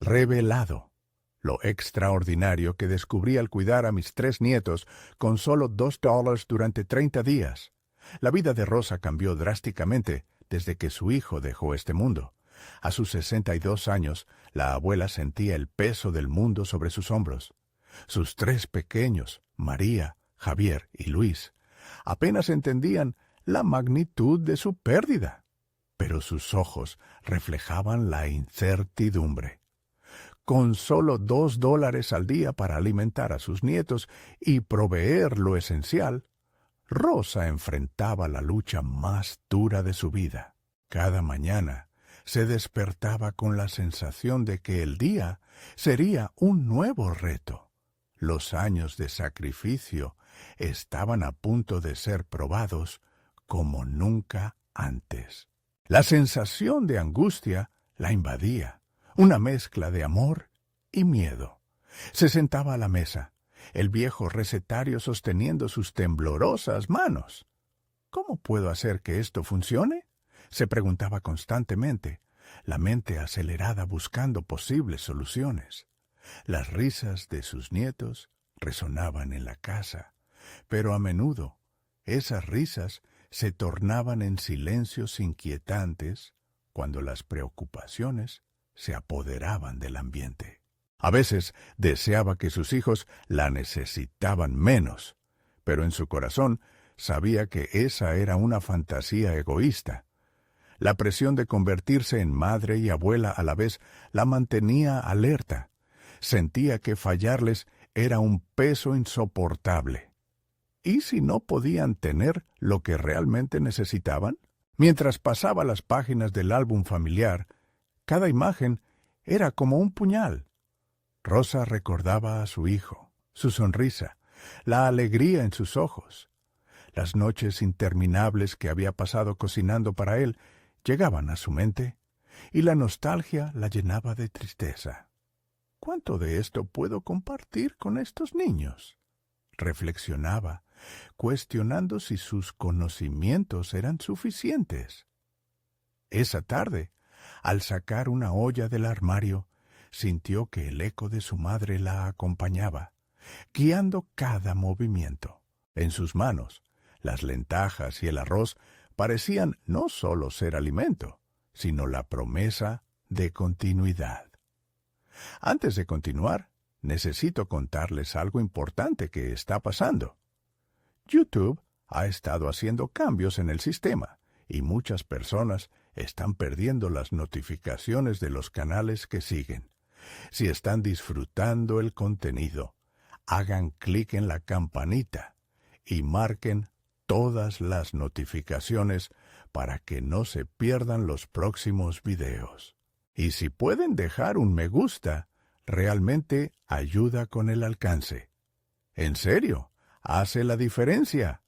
revelado. Lo extraordinario que descubrí al cuidar a mis 3 nietos con solo $2 durante 30 días. La vida de Rosa cambió drásticamente desde que su hijo dejó este mundo. A sus 62 años, la abuela sentía el peso del mundo sobre sus hombros. Sus 3 pequeños, María, Javier y Luis, apenas entendían la magnitud de su pérdida, pero sus ojos reflejaban la incertidumbre. Con solo $2 al día para alimentar a sus nietos y proveer lo esencial, Rosa enfrentaba la lucha más dura de su vida. Cada mañana se despertaba con la sensación de que el día sería un nuevo reto. Los años de sacrificio estaban a punto de ser probados como nunca antes. La sensación de angustia la invadía, una mezcla de amor y miedo. Se sentaba a la mesa, el viejo recetario sosteniendo sus temblorosas manos. ¿Cómo puedo hacer que esto funcione?, se preguntaba constantemente, la mente acelerada buscando posibles soluciones. Las risas de sus nietos resonaban en la casa, pero a menudo esas risas se tornaban en silencios inquietantes cuando las preocupaciones se apoderaban del ambiente. A veces deseaba que sus hijos la necesitaban menos, pero en su corazón sabía que esa era una fantasía egoísta. La presión de convertirse en madre y abuela a la vez la mantenía alerta. Sentía que fallarles era un peso insoportable. ¿Y si no podían tener lo que realmente necesitaban? Mientras pasaba las páginas del álbum familiar, cada imagen era como un puñal. Rosa recordaba a su hijo, su sonrisa, la alegría en sus ojos. Las noches interminables que había pasado cocinando para él llegaban a su mente, y la nostalgia la llenaba de tristeza. ¿Cuánto de esto puedo compartir con estos niños?, reflexionaba, cuestionando si sus conocimientos eran suficientes. Esa tarde, al sacar una olla del armario, sintió que el eco de su madre la acompañaba, guiando cada movimiento. En sus manos, las lentejas y el arroz parecían no solo ser alimento, sino la promesa de continuidad. Antes de continuar, necesito contarles algo importante que está pasando. YouTube ha estado haciendo cambios en el sistema y muchas personas están perdiendo las notificaciones de los canales que siguen. Si están disfrutando el contenido, hagan clic en la campanita y marquen todas las notificaciones para que no se pierdan los próximos videos. Y si pueden dejar un me gusta, realmente ayuda con el alcance. En serio, hace la diferencia.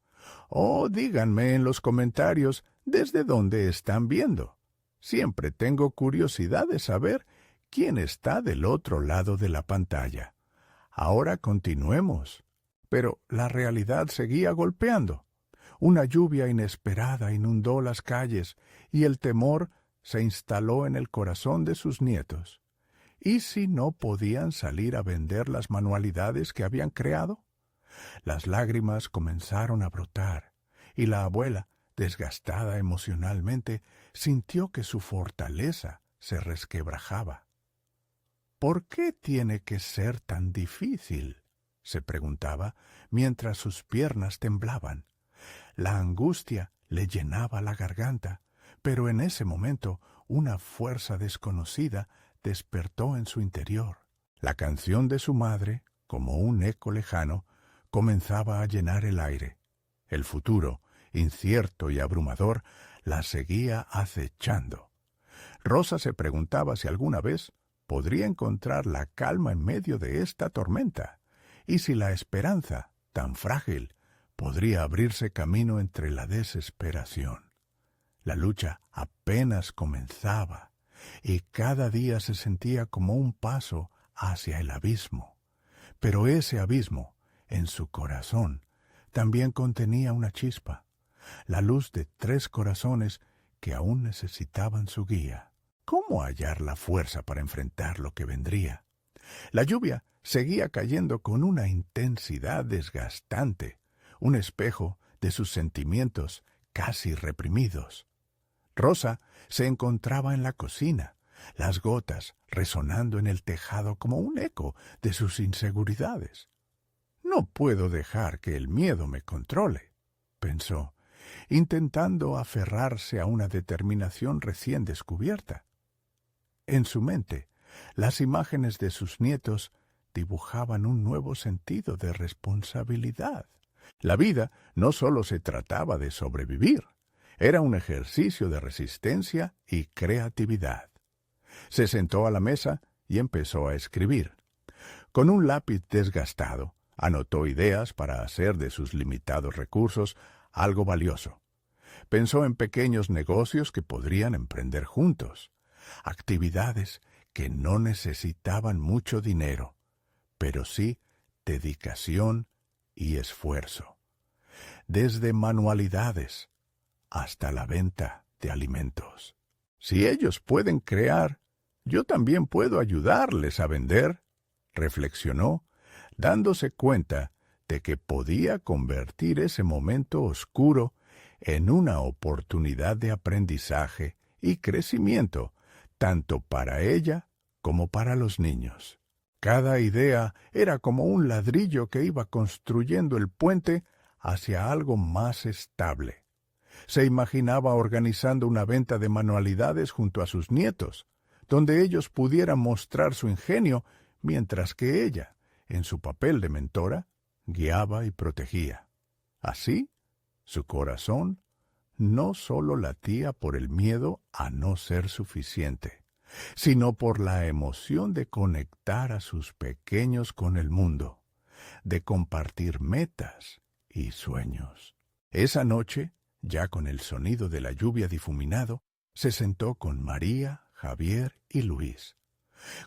O díganme en los comentarios desde dónde están viendo. Siempre tengo curiosidad de saber quién está del otro lado de la pantalla. Ahora continuemos. Pero la realidad seguía golpeando. Una lluvia inesperada inundó las calles y el temor se instaló en el corazón de sus nietos. ¿Y si no podían salir a vender las manualidades que habían creado? Las lágrimas comenzaron a brotar, y la abuela, desgastada emocionalmente, sintió que su fortaleza se resquebrajaba. ¿Por qué tiene que ser tan difícil?, se preguntaba mientras sus piernas temblaban. La angustia le llenaba la garganta, pero en ese momento una fuerza desconocida despertó en su interior. La canción de su madre, como un eco lejano, comenzaba a llenar el aire. El futuro, incierto y abrumador, la seguía acechando. Rosa se preguntaba si alguna vez podría encontrar la calma en medio de esta tormenta, y si la esperanza, tan frágil, podría abrirse camino entre la desesperación. La lucha apenas comenzaba, y cada día se sentía como un paso hacia el abismo. Pero ese abismo, en su corazón, también contenía una chispa, la luz de 3 corazones que aún necesitaban su guía. ¿Cómo hallar la fuerza para enfrentar lo que vendría? La lluvia seguía cayendo con una intensidad desgastante, un espejo de sus sentimientos casi reprimidos. Rosa se encontraba en la cocina, las gotas resonando en el tejado como un eco de sus inseguridades. No puedo dejar que el miedo me controle, pensó, intentando aferrarse a una determinación recién descubierta. En su mente, las imágenes de sus nietos dibujaban un nuevo sentido de responsabilidad. La vida no solo se trataba de sobrevivir, era un ejercicio de resistencia y creatividad. Se sentó a la mesa y empezó a escribir. Con un lápiz desgastado, anotó ideas para hacer de sus limitados recursos algo valioso. Pensó en pequeños negocios que podrían emprender juntos, actividades que no necesitaban mucho dinero, pero sí dedicación y esfuerzo. Desde manualidades hasta la venta de alimentos. Si ellos pueden crear, yo también puedo ayudarles a vender, reflexionó, dándose cuenta de que podía convertir ese momento oscuro en una oportunidad de aprendizaje y crecimiento, tanto para ella como para los niños. Cada idea era como un ladrillo que iba construyendo el puente hacia algo más estable. Se imaginaba organizando una venta de manualidades junto a sus nietos, donde ellos pudieran mostrar su ingenio mientras que ella, en su papel de mentora, guiaba y protegía. Así, su corazón no solo latía por el miedo a no ser suficiente, sino por la emoción de conectar a sus pequeños con el mundo, de compartir metas y sueños. Esa noche, ya con el sonido de la lluvia difuminado, se sentó con María, Javier y Luis.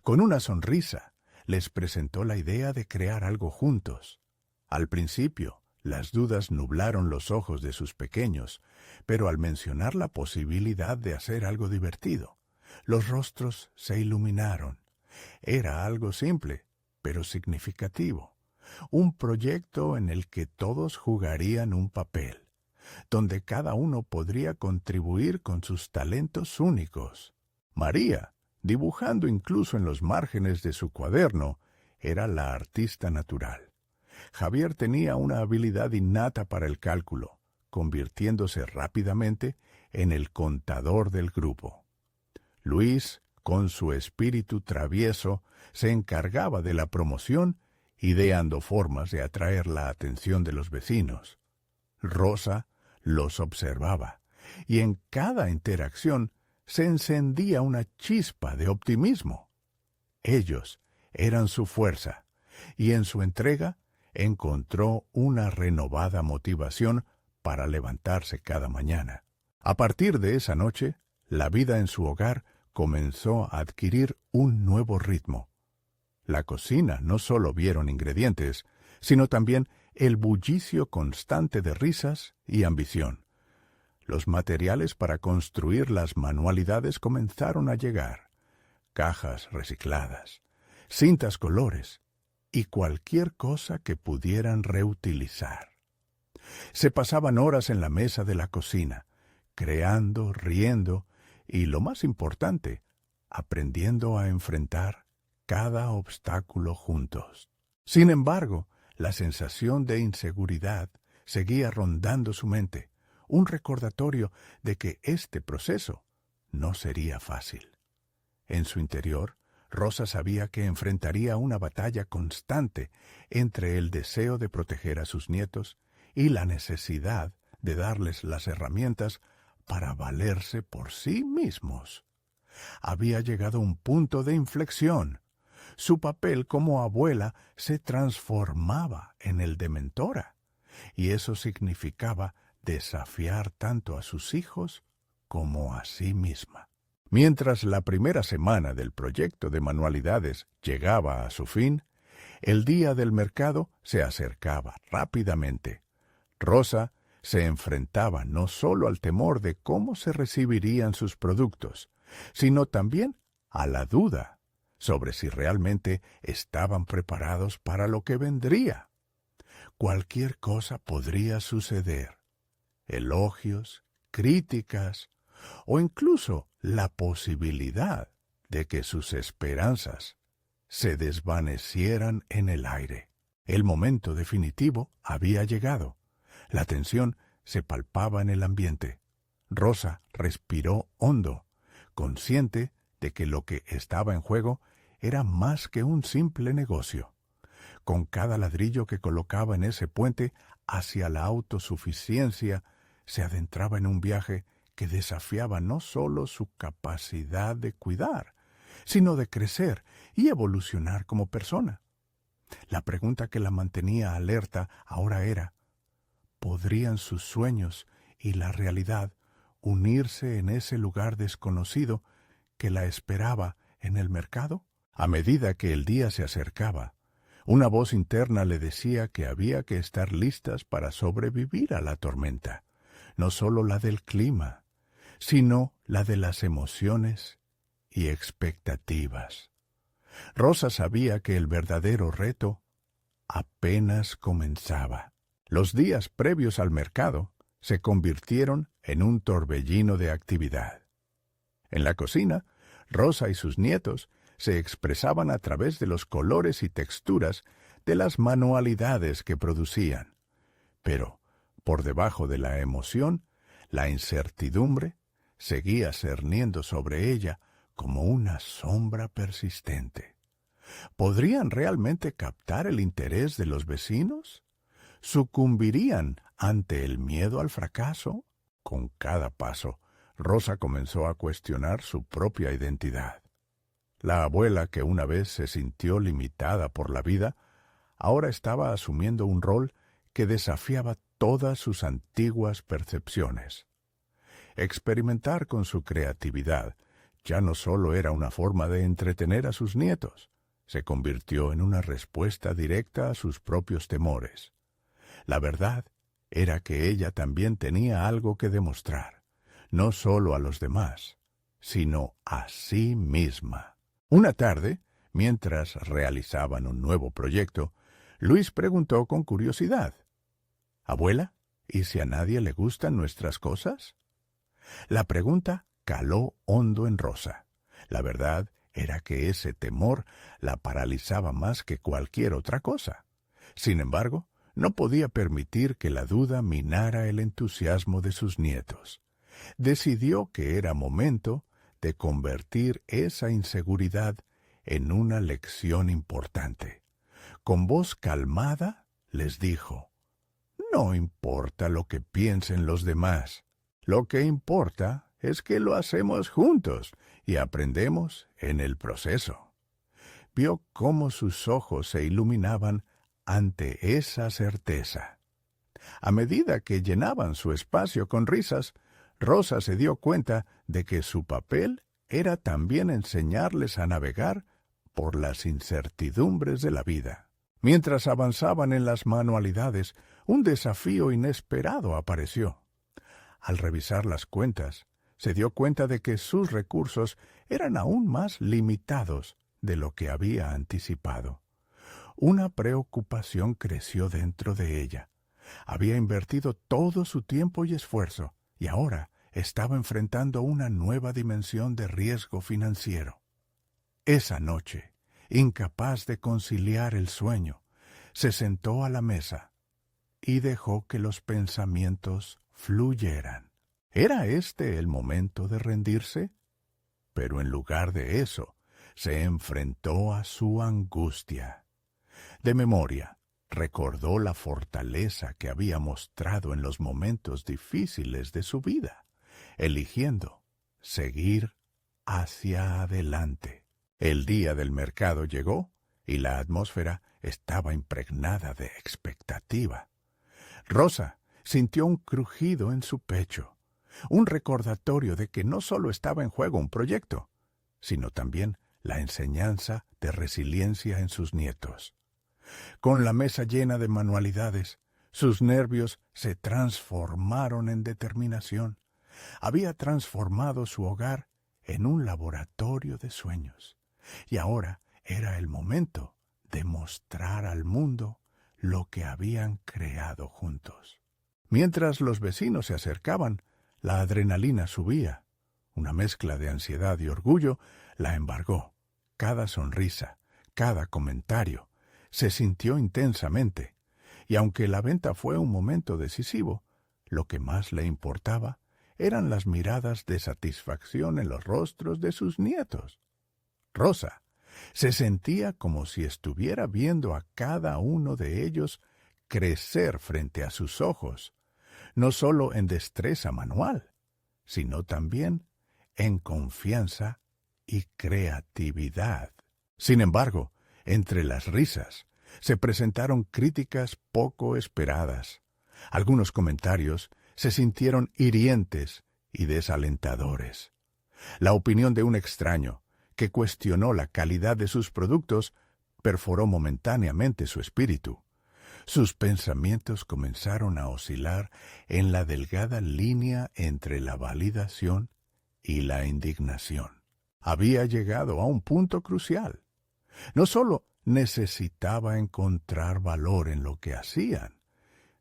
Con una sonrisa, les presentó la idea de crear algo juntos. Al principio, las dudas nublaron los ojos de sus pequeños, pero al mencionar la posibilidad de hacer algo divertido, los rostros se iluminaron. Era algo simple, pero significativo. Un proyecto en el que todos jugarían un papel, donde cada uno podría contribuir con sus talentos únicos. María, dibujando incluso en los márgenes de su cuaderno, era la artista natural. Javier tenía una habilidad innata para el cálculo, convirtiéndose rápidamente en el contador del grupo. Luis, con su espíritu travieso, se encargaba de la promoción, ideando formas de atraer la atención de los vecinos. Rosa los observaba, y en cada interacción se encendía una chispa de optimismo. Ellos eran su fuerza, y en su entrega encontró una renovada motivación para levantarse cada mañana. A partir de esa noche, la vida en su hogar comenzó a adquirir un nuevo ritmo. La cocina no solo vieron ingredientes, sino también el bullicio constante de risas y ambición. Los materiales para construir las manualidades comenzaron a llegar: cajas recicladas, cintas colores y cualquier cosa que pudieran reutilizar. Se pasaban horas en la mesa de la cocina, creando, riendo y, lo más importante, aprendiendo a enfrentar cada obstáculo juntos. Sin embargo, la sensación de inseguridad seguía rondando su mente, un recordatorio de que este proceso no sería fácil. En su interior, Rosa sabía que enfrentaría una batalla constante entre el deseo de proteger a sus nietos y la necesidad de darles las herramientas para valerse por sí mismos. Había llegado un punto de inflexión. Su papel como abuela se transformaba en el de mentora, y eso significaba desafiar tanto a sus hijos como a sí misma. Mientras la primera semana del proyecto de manualidades llegaba a su fin, el día del mercado se acercaba rápidamente. Rosa se enfrentaba no solo al temor de cómo se recibirían sus productos, sino también a la duda sobre si realmente estaban preparados para lo que vendría. Cualquier cosa podría suceder: elogios, críticas o incluso la posibilidad de que sus esperanzas se desvanecieran en el aire. El momento definitivo había llegado. La tensión se palpaba en el ambiente. Rosa respiró hondo, consciente de que lo que estaba en juego era más que un simple negocio. Con cada ladrillo que colocaba en ese puente hacia la autosuficiencia, se adentraba en un viaje que desafiaba no solo su capacidad de cuidar, sino de crecer y evolucionar como persona. La pregunta que la mantenía alerta ahora era: ¿podrían sus sueños y la realidad unirse en ese lugar desconocido que la esperaba en el mercado? A medida que el día se acercaba, una voz interna le decía que había que estar listas para sobrevivir a la tormenta, no solo la del clima, sino la de las emociones y expectativas. Rosa sabía que el verdadero reto apenas comenzaba. Los días previos al mercado se convirtieron en un torbellino de actividad. En la cocina, Rosa y sus nietos se expresaban a través de los colores y texturas de las manualidades que producían. Pero, por debajo de la emoción, la incertidumbre seguía cerniendo sobre ella como una sombra persistente. ¿Podrían realmente captar el interés de los vecinos? ¿Sucumbirían ante el miedo al fracaso? Con cada paso, Rosa comenzó a cuestionar su propia identidad. La abuela, que una vez se sintió limitada por la vida, ahora estaba asumiendo un rol que desafiaba todas sus antiguas percepciones. Experimentar con su creatividad ya no solo era una forma de entretener a sus nietos, se convirtió en una respuesta directa a sus propios temores. La verdad era que ella también tenía algo que demostrar, no solo a los demás, sino a sí misma. Una tarde, mientras realizaban un nuevo proyecto, Luis preguntó con curiosidad: «Abuela, ¿y si a nadie le gustan nuestras cosas?». La pregunta caló hondo en Rosa. La verdad era que ese temor la paralizaba más que cualquier otra cosa. Sin embargo, no podía permitir que la duda minara el entusiasmo de sus nietos. Decidió que era momento de convertir esa inseguridad en una lección importante. Con voz calmada les dijo: «No importa lo que piensen los demás. Lo que importa es que lo hacemos juntos y aprendemos en el proceso». Vio cómo sus ojos se iluminaban ante esa certeza. A medida que llenaban su espacio con risas, Rosa se dio cuenta de que su papel era también enseñarles a navegar por las incertidumbres de la vida. Mientras avanzaban en las manualidades, un desafío inesperado apareció. Al revisar las cuentas, se dio cuenta de que sus recursos eran aún más limitados de lo que había anticipado. Una preocupación creció dentro de ella. Había invertido todo su tiempo y esfuerzo, y ahora estaba enfrentando una nueva dimensión de riesgo financiero. Esa noche, incapaz de conciliar el sueño, se sentó a la mesa y dejó que los pensamientos fluyeran. ¿Era este el momento de rendirse? Pero en lugar de eso, se enfrentó a su angustia. De memoria, recordó la fortaleza que había mostrado en los momentos difíciles de su vida, eligiendo seguir hacia adelante. El día del mercado llegó y la atmósfera estaba impregnada de expectativa. Rosa sintió un crujido en su pecho, un recordatorio de que no solo estaba en juego un proyecto, sino también la enseñanza de resiliencia en sus nietos. Con la mesa llena de manualidades, sus nervios se transformaron en determinación. Había transformado su hogar en un laboratorio de sueños. Y ahora era el momento de mostrar al mundo lo que habían creado juntos. Mientras los vecinos se acercaban, la adrenalina subía. Una mezcla de ansiedad y orgullo la embargó. Cada sonrisa, cada comentario, se sintió intensamente. Y aunque la venta fue un momento decisivo, lo que más le importaba eran las miradas de satisfacción en los rostros de sus nietos. Rosa se sentía como si estuviera viendo a cada uno de ellos crecer frente a sus ojos, no solo en destreza manual, sino también en confianza y creatividad. Sin embargo, entre las risas, se presentaron críticas poco esperadas. Algunos comentarios se sintieron hirientes y desalentadores. La opinión de un extraño, que cuestionó la calidad de sus productos, perforó momentáneamente su espíritu. Sus pensamientos comenzaron a oscilar en la delgada línea entre la validación y la indignación. Había llegado a un punto crucial. No solo necesitaba encontrar valor en lo que hacían,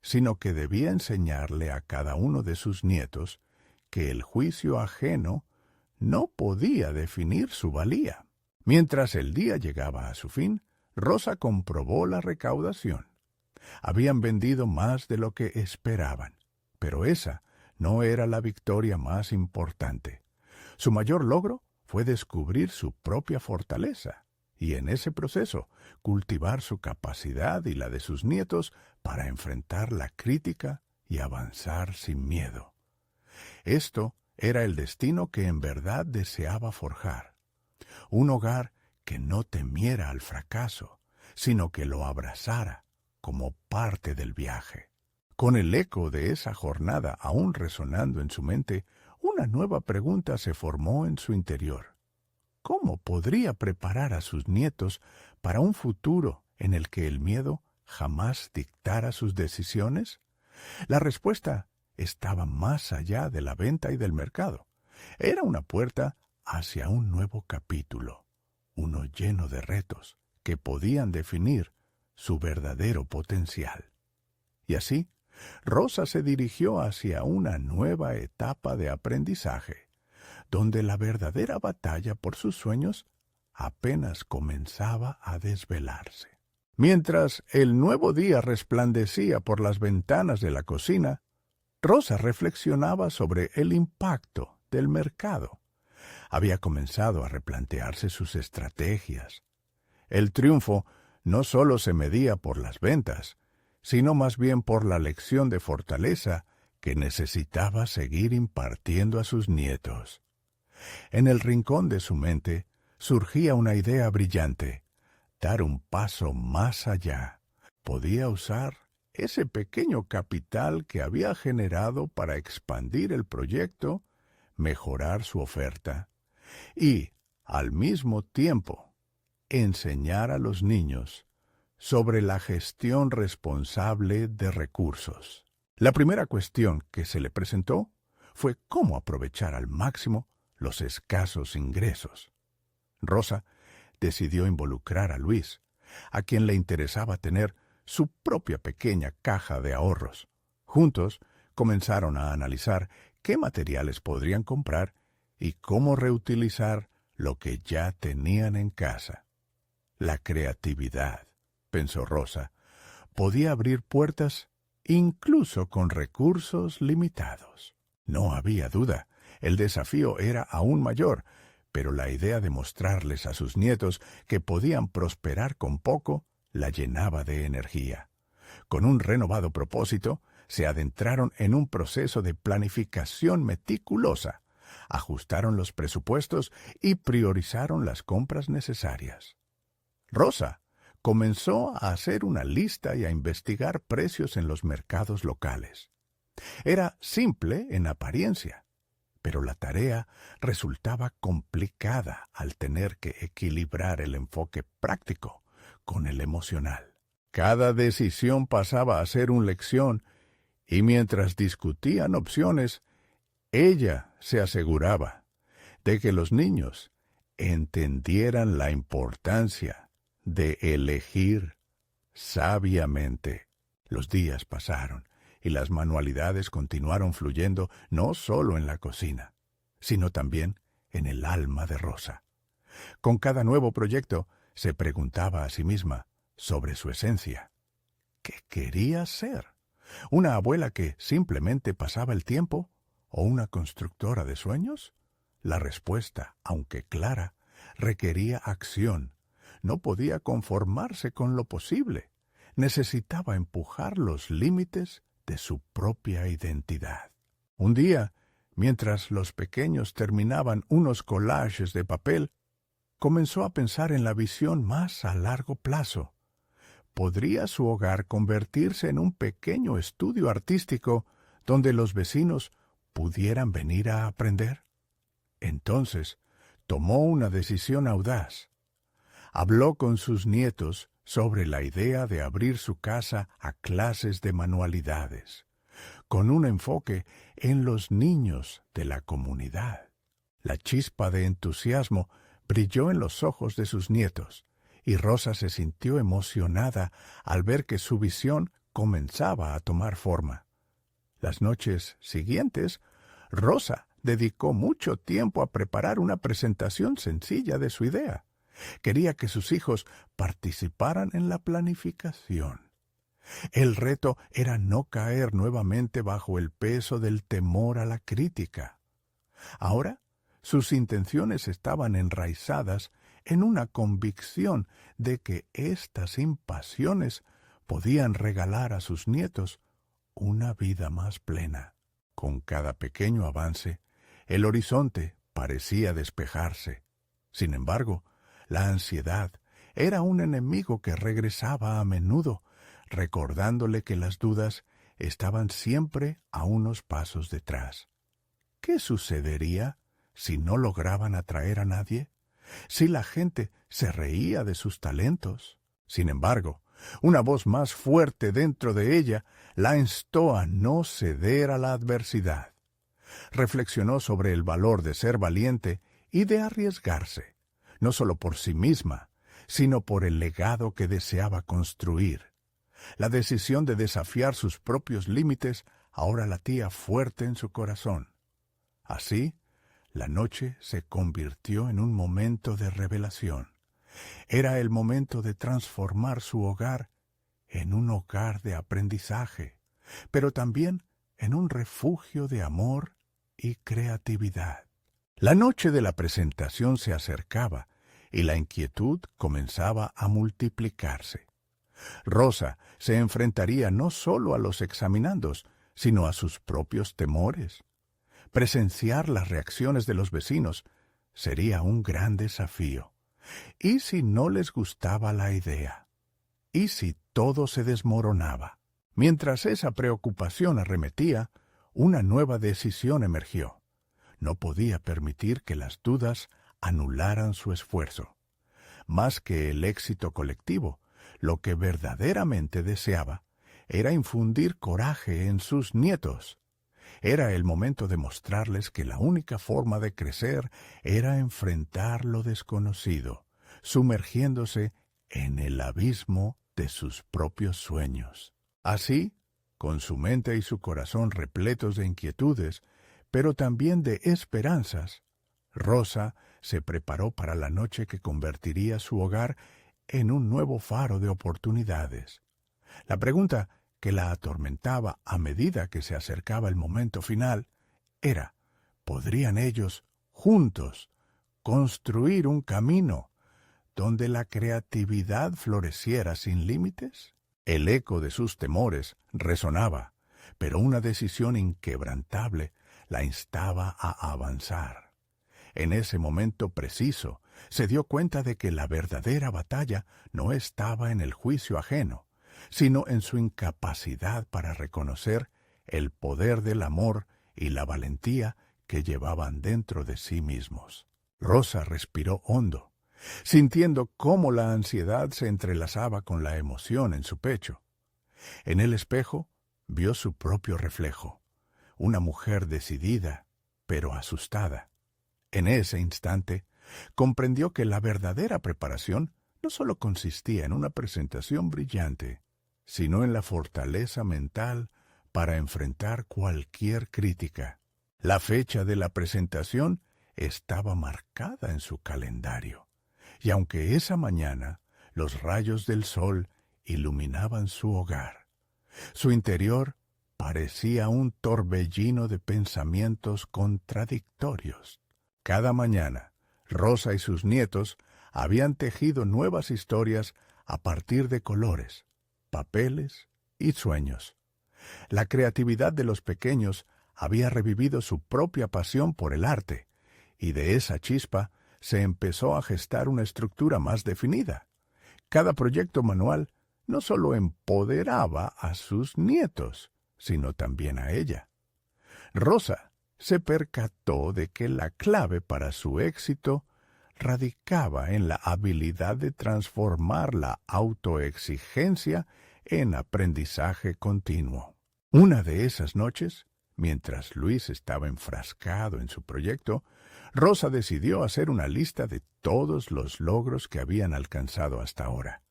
sino que debía enseñarle a cada uno de sus nietos que el juicio ajeno no podía definir su valía. Mientras el día llegaba a su fin, Rosa comprobó la recaudación. Habían vendido más de lo que esperaban, pero esa no era la victoria más importante. Su mayor logro fue descubrir su propia fortaleza y en ese proceso cultivar su capacidad y la de sus nietos para enfrentar la crítica y avanzar sin miedo. Esto era el destino que en verdad deseaba forjar. Un hogar que no temiera al fracaso, sino que lo abrazara como parte del viaje. Con el eco de esa jornada aún resonando en su mente, una nueva pregunta se formó en su interior. ¿Cómo podría preparar a sus nietos para un futuro en el que el miedo jamás dictara sus decisiones? La respuesta estaba más allá de la venta y del mercado. Era una puerta hacia un nuevo capítulo, uno lleno de retos que podían definir su verdadero potencial. Y así, Rosa se dirigió hacia una nueva etapa de aprendizaje, donde la verdadera batalla por sus sueños apenas comenzaba a desvelarse. Mientras el nuevo día resplandecía por las ventanas de la cocina, Rosa reflexionaba sobre el impacto del mercado. Había comenzado a replantearse sus estrategias. El triunfo no solo se medía por las ventas, sino más bien por la lección de fortaleza que necesitaba seguir impartiendo a sus nietos. En el rincón de su mente surgía una idea brillante: dar un paso más allá. Podía usar ese pequeño capital que había generado para expandir el proyecto, mejorar su oferta y, al mismo tiempo, enseñar a los niños sobre la gestión responsable de recursos. La primera cuestión que se le presentó fue cómo aprovechar al máximo los escasos ingresos. Rosa decidió involucrar a Luis, a quien le interesaba tener su propia pequeña caja de ahorros. Juntos comenzaron a analizar qué materiales podrían comprar y cómo reutilizar lo que ya tenían en casa. La creatividad, pensó Rosa, podía abrir puertas incluso con recursos limitados. No había duda, el desafío era aún mayor, pero la idea de mostrarles a sus nietos que podían prosperar con poco la llenaba de energía. Con un renovado propósito, se adentraron en un proceso de planificación meticulosa, ajustaron los presupuestos y priorizaron las compras necesarias. Rosa comenzó a hacer una lista y a investigar precios en los mercados locales. Era simple en apariencia, pero la tarea resultaba complicada al tener que equilibrar el enfoque práctico con el emocional. Cada decisión pasaba a ser una lección, y mientras discutían opciones, ella se aseguraba de que los niños entendieran la importancia de elegir sabiamente. Los días pasaron y las manualidades continuaron fluyendo no solo en la cocina, sino también en el alma de Rosa. Con cada nuevo proyecto se preguntaba a sí misma sobre su esencia. ¿Qué quería ser? ¿Una abuela que simplemente pasaba el tiempo o una constructora de sueños? La respuesta, aunque clara, requería acción. No podía conformarse con lo posible. Necesitaba empujar los límites de su propia identidad. Un día, mientras los pequeños terminaban unos collages de papel, comenzó a pensar en la visión más a largo plazo. ¿Podría su hogar convertirse en un pequeño estudio artístico donde los vecinos pudieran venir a aprender? Entonces, tomó una decisión audaz. Habló con sus nietos sobre la idea de abrir su casa a clases de manualidades, con un enfoque en los niños de la comunidad. La chispa de entusiasmo brilló en los ojos de sus nietos, y Rosa se sintió emocionada al ver que su visión comenzaba a tomar forma. Las noches siguientes, Rosa dedicó mucho tiempo a preparar una presentación sencilla de su idea. Quería que sus hijos participaran en la planificación. El reto era no caer nuevamente bajo el peso del temor a la crítica. Ahora, sus intenciones estaban enraizadas en una convicción de que estas impasiones podían regalar a sus nietos una vida más plena. Con cada pequeño avance, el horizonte parecía despejarse. Sin embargo, la ansiedad era un enemigo que regresaba a menudo, recordándole que las dudas estaban siempre a unos pasos detrás. ¿Qué sucedería si no lograban atraer a nadie? Si la gente se reía de sus talentos. Sin embargo, una voz más fuerte dentro de ella la instó a no ceder a la adversidad. Reflexionó sobre el valor de ser valiente y de arriesgarse, no solo por sí misma, sino por el legado que deseaba construir. La decisión de desafiar sus propios límites ahora latía fuerte en su corazón. Así, la noche se convirtió en un momento de revelación. Era el momento de transformar su hogar en un hogar de aprendizaje, pero también en un refugio de amor y creatividad. La noche de la presentación se acercaba y la inquietud comenzaba a multiplicarse. Rosa se enfrentaría no solo a los examinandos, sino a sus propios temores. Presenciar las reacciones de los vecinos sería un gran desafío. ¿Y si no les gustaba la idea? ¿Y si todo se desmoronaba? Mientras esa preocupación arremetía, una nueva decisión emergió. No podía permitir que las dudas anularan su esfuerzo. Más que el éxito colectivo, lo que verdaderamente deseaba era infundir coraje en sus nietos. Era el momento de mostrarles que la única forma de crecer era enfrentar lo desconocido, sumergiéndose en el abismo de sus propios sueños. Así, con su mente y su corazón repletos de inquietudes, pero también de esperanzas, Rosa se preparó para la noche que convertiría su hogar en un nuevo faro de oportunidades. La pregunta que la atormentaba a medida que se acercaba el momento final era: ¿podrían ellos, juntos, construir un camino donde la creatividad floreciera sin límites? El eco de sus temores resonaba, pero una decisión inquebrantable la instaba a avanzar. En ese momento preciso, se dio cuenta de que la verdadera batalla no estaba en el juicio ajeno, sino en su incapacidad para reconocer el poder del amor y la valentía que llevaban dentro de sí mismos. Rosa respiró hondo, sintiendo cómo la ansiedad se entrelazaba con la emoción en su pecho. En el espejo vio su propio reflejo, una mujer decidida, pero asustada. En ese instante, comprendió que la verdadera preparación no solo consistía en una presentación brillante, sino en la fortaleza mental para enfrentar cualquier crítica. La fecha de la presentación estaba marcada en su calendario, y aunque esa mañana los rayos del sol iluminaban su hogar, su interior parecía un torbellino de pensamientos contradictorios. Cada mañana, Rosa y sus nietos habían tejido nuevas historias a partir de colores, papeles y sueños. La creatividad de los pequeños había revivido su propia pasión por el arte, y de esa chispa se empezó a gestar una estructura más definida. Cada proyecto manual no solo empoderaba a sus nietos, sino también a ella. Rosa se percató de que la clave para su éxito radicaba en la habilidad de transformar la autoexigencia en aprendizaje continuo. Una de esas noches, mientras Luis estaba enfrascado en su proyecto, Rosa decidió hacer una lista de todos los logros que habían alcanzado hasta ahora.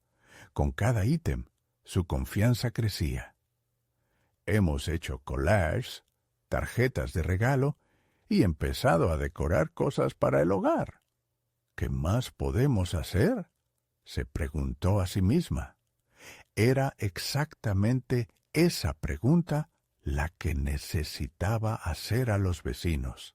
Con cada ítem, su confianza crecía. Hemos hecho collages, tarjetas de regalo y empezado a decorar cosas para el hogar. ¿Qué más podemos hacer?, se preguntó a sí misma. Era exactamente esa pregunta la que necesitaba hacer a los vecinos.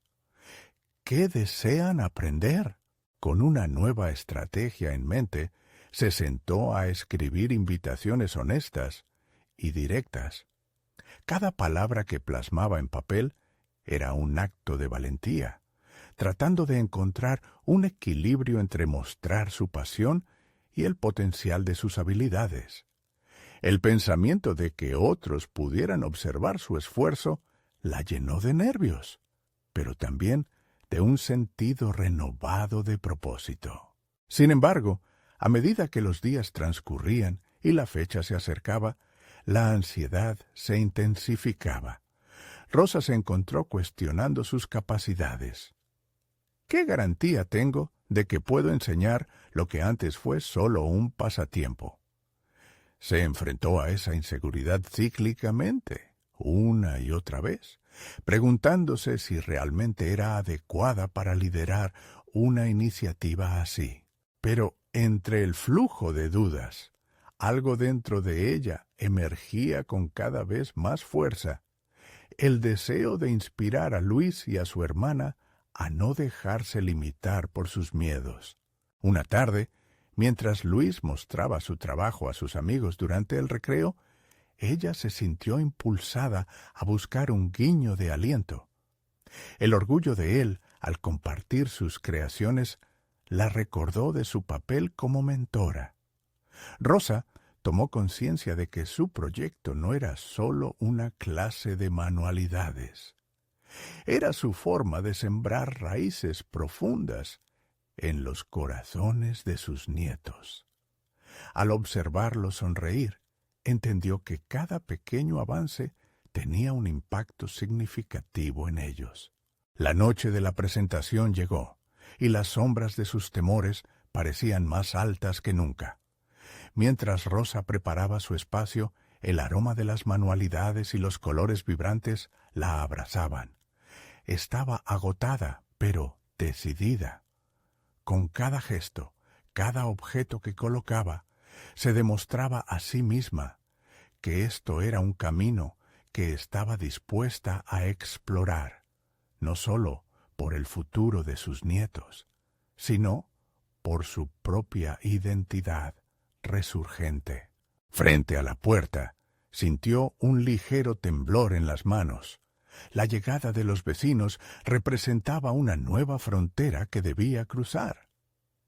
¿Qué desean aprender? Con una nueva estrategia en mente, se sentó a escribir invitaciones honestas y directas. Cada palabra que plasmaba en papel era un acto de valentía, tratando de encontrar un equilibrio entre mostrar su pasión y el potencial de sus habilidades. El pensamiento de que otros pudieran observar su esfuerzo la llenó de nervios, pero también de un sentido renovado de propósito. Sin embargo, a medida que los días transcurrían y la fecha se acercaba, la ansiedad se intensificaba. Rosa se encontró cuestionando sus capacidades. ¿Qué garantía tengo de que puedo enseñar lo que antes fue solo un pasatiempo? Se enfrentó a esa inseguridad cíclicamente, una y otra vez, preguntándose si realmente era adecuada para liderar una iniciativa así. Pero entre el flujo de dudas, algo dentro de ella emergía con cada vez más fuerza, el deseo de inspirar a Luis y a su hermana a no dejarse limitar por sus miedos. Una tarde, mientras Luis mostraba su trabajo a sus amigos durante el recreo, ella se sintió impulsada a buscar un guiño de aliento. El orgullo de él, al compartir sus creaciones, la recordó de su papel como mentora. Rosa tomó conciencia de que su proyecto no era solo una clase de manualidades. Era su forma de sembrar raíces profundas en los corazones de sus nietos. Al observarlos sonreír, entendió que cada pequeño avance tenía un impacto significativo en ellos. La noche de la presentación llegó, y las sombras de sus temores parecían más altas que nunca. Mientras Rosa preparaba su espacio, el aroma de las manualidades y los colores vibrantes la abrazaban. Estaba agotada, pero decidida. Con cada gesto, cada objeto que colocaba, se demostraba a sí misma que esto era un camino que estaba dispuesta a explorar, no solo por el futuro de sus nietos, sino por su propia identidad resurgente. Frente a la puerta, sintió un ligero temblor en las manos. La llegada de los vecinos representaba una nueva frontera que debía cruzar.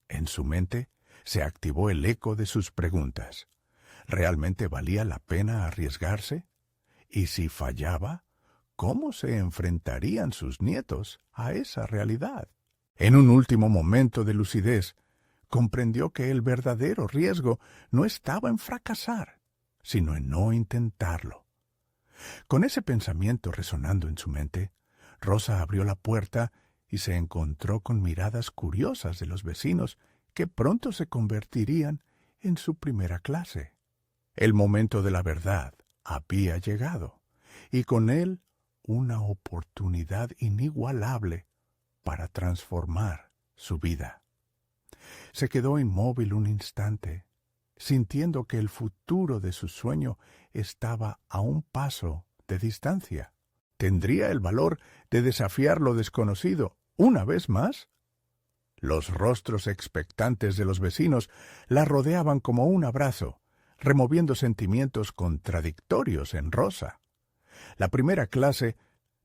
En su mente se activó el eco de sus preguntas. ¿Realmente valía la pena arriesgarse? Y si fallaba, ¿cómo se enfrentarían sus nietos a esa realidad? En un último momento de lucidez, comprendió que el verdadero riesgo no estaba en fracasar, sino en no intentarlo. Con ese pensamiento resonando en su mente, Rosa abrió la puerta y se encontró con miradas curiosas de los vecinos que pronto se convertirían en su primera clase. El momento de la verdad había llegado, y con él una oportunidad inigualable para transformar su vida. Se quedó inmóvil un instante, sintiendo que el futuro de su sueño estaba a un paso de distancia. ¿Tendría el valor de desafiar lo desconocido una vez más? Los rostros expectantes de los vecinos la rodeaban como un abrazo, removiendo sentimientos contradictorios en Rosa. La primera clase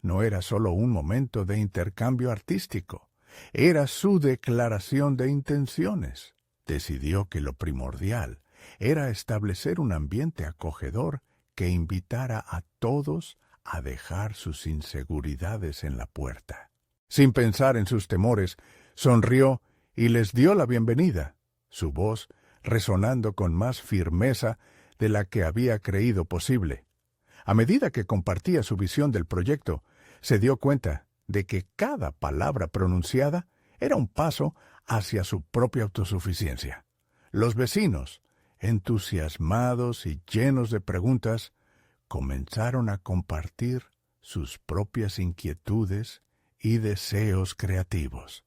no era solo un momento de intercambio artístico, era su declaración de intenciones. Decidió que lo primordial era establecer un ambiente acogedor que invitara a todos a dejar sus inseguridades en la puerta. Sin pensar en sus temores, sonrió y les dio la bienvenida, su voz resonando con más firmeza de la que había creído posible. A medida que compartía su visión del proyecto, se dio cuenta de que cada palabra pronunciada era un paso hacia su propia autosuficiencia. Los vecinos, entusiasmados y llenos de preguntas, comenzaron a compartir sus propias inquietudes y deseos creativos.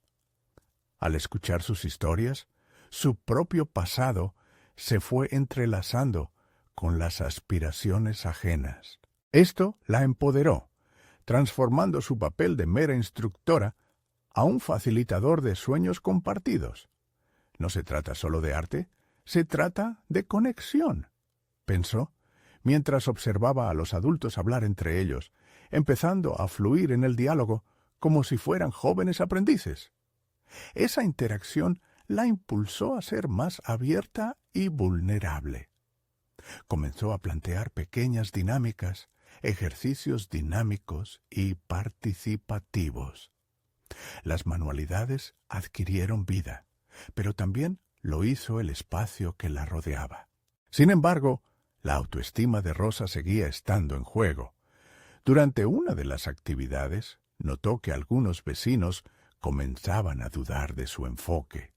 Al escuchar sus historias, su propio pasado se fue entrelazando con las aspiraciones ajenas. Esto la empoderó, transformando su papel de mera instructora a un facilitador de sueños compartidos. No se trata solo de arte, se trata de conexión, pensó, mientras observaba a los adultos hablar entre ellos, empezando a fluir en el diálogo como si fueran jóvenes aprendices. Esa interacción la impulsó a ser más abierta y vulnerable. Comenzó a plantear pequeñas dinámicas, ejercicios dinámicos y participativos. Las manualidades adquirieron vida, pero también lo hizo el espacio que la rodeaba. Sin embargo, la autoestima de Rosa seguía estando en juego. Durante una de las actividades, notó que algunos vecinos comenzaban a dudar de su enfoque.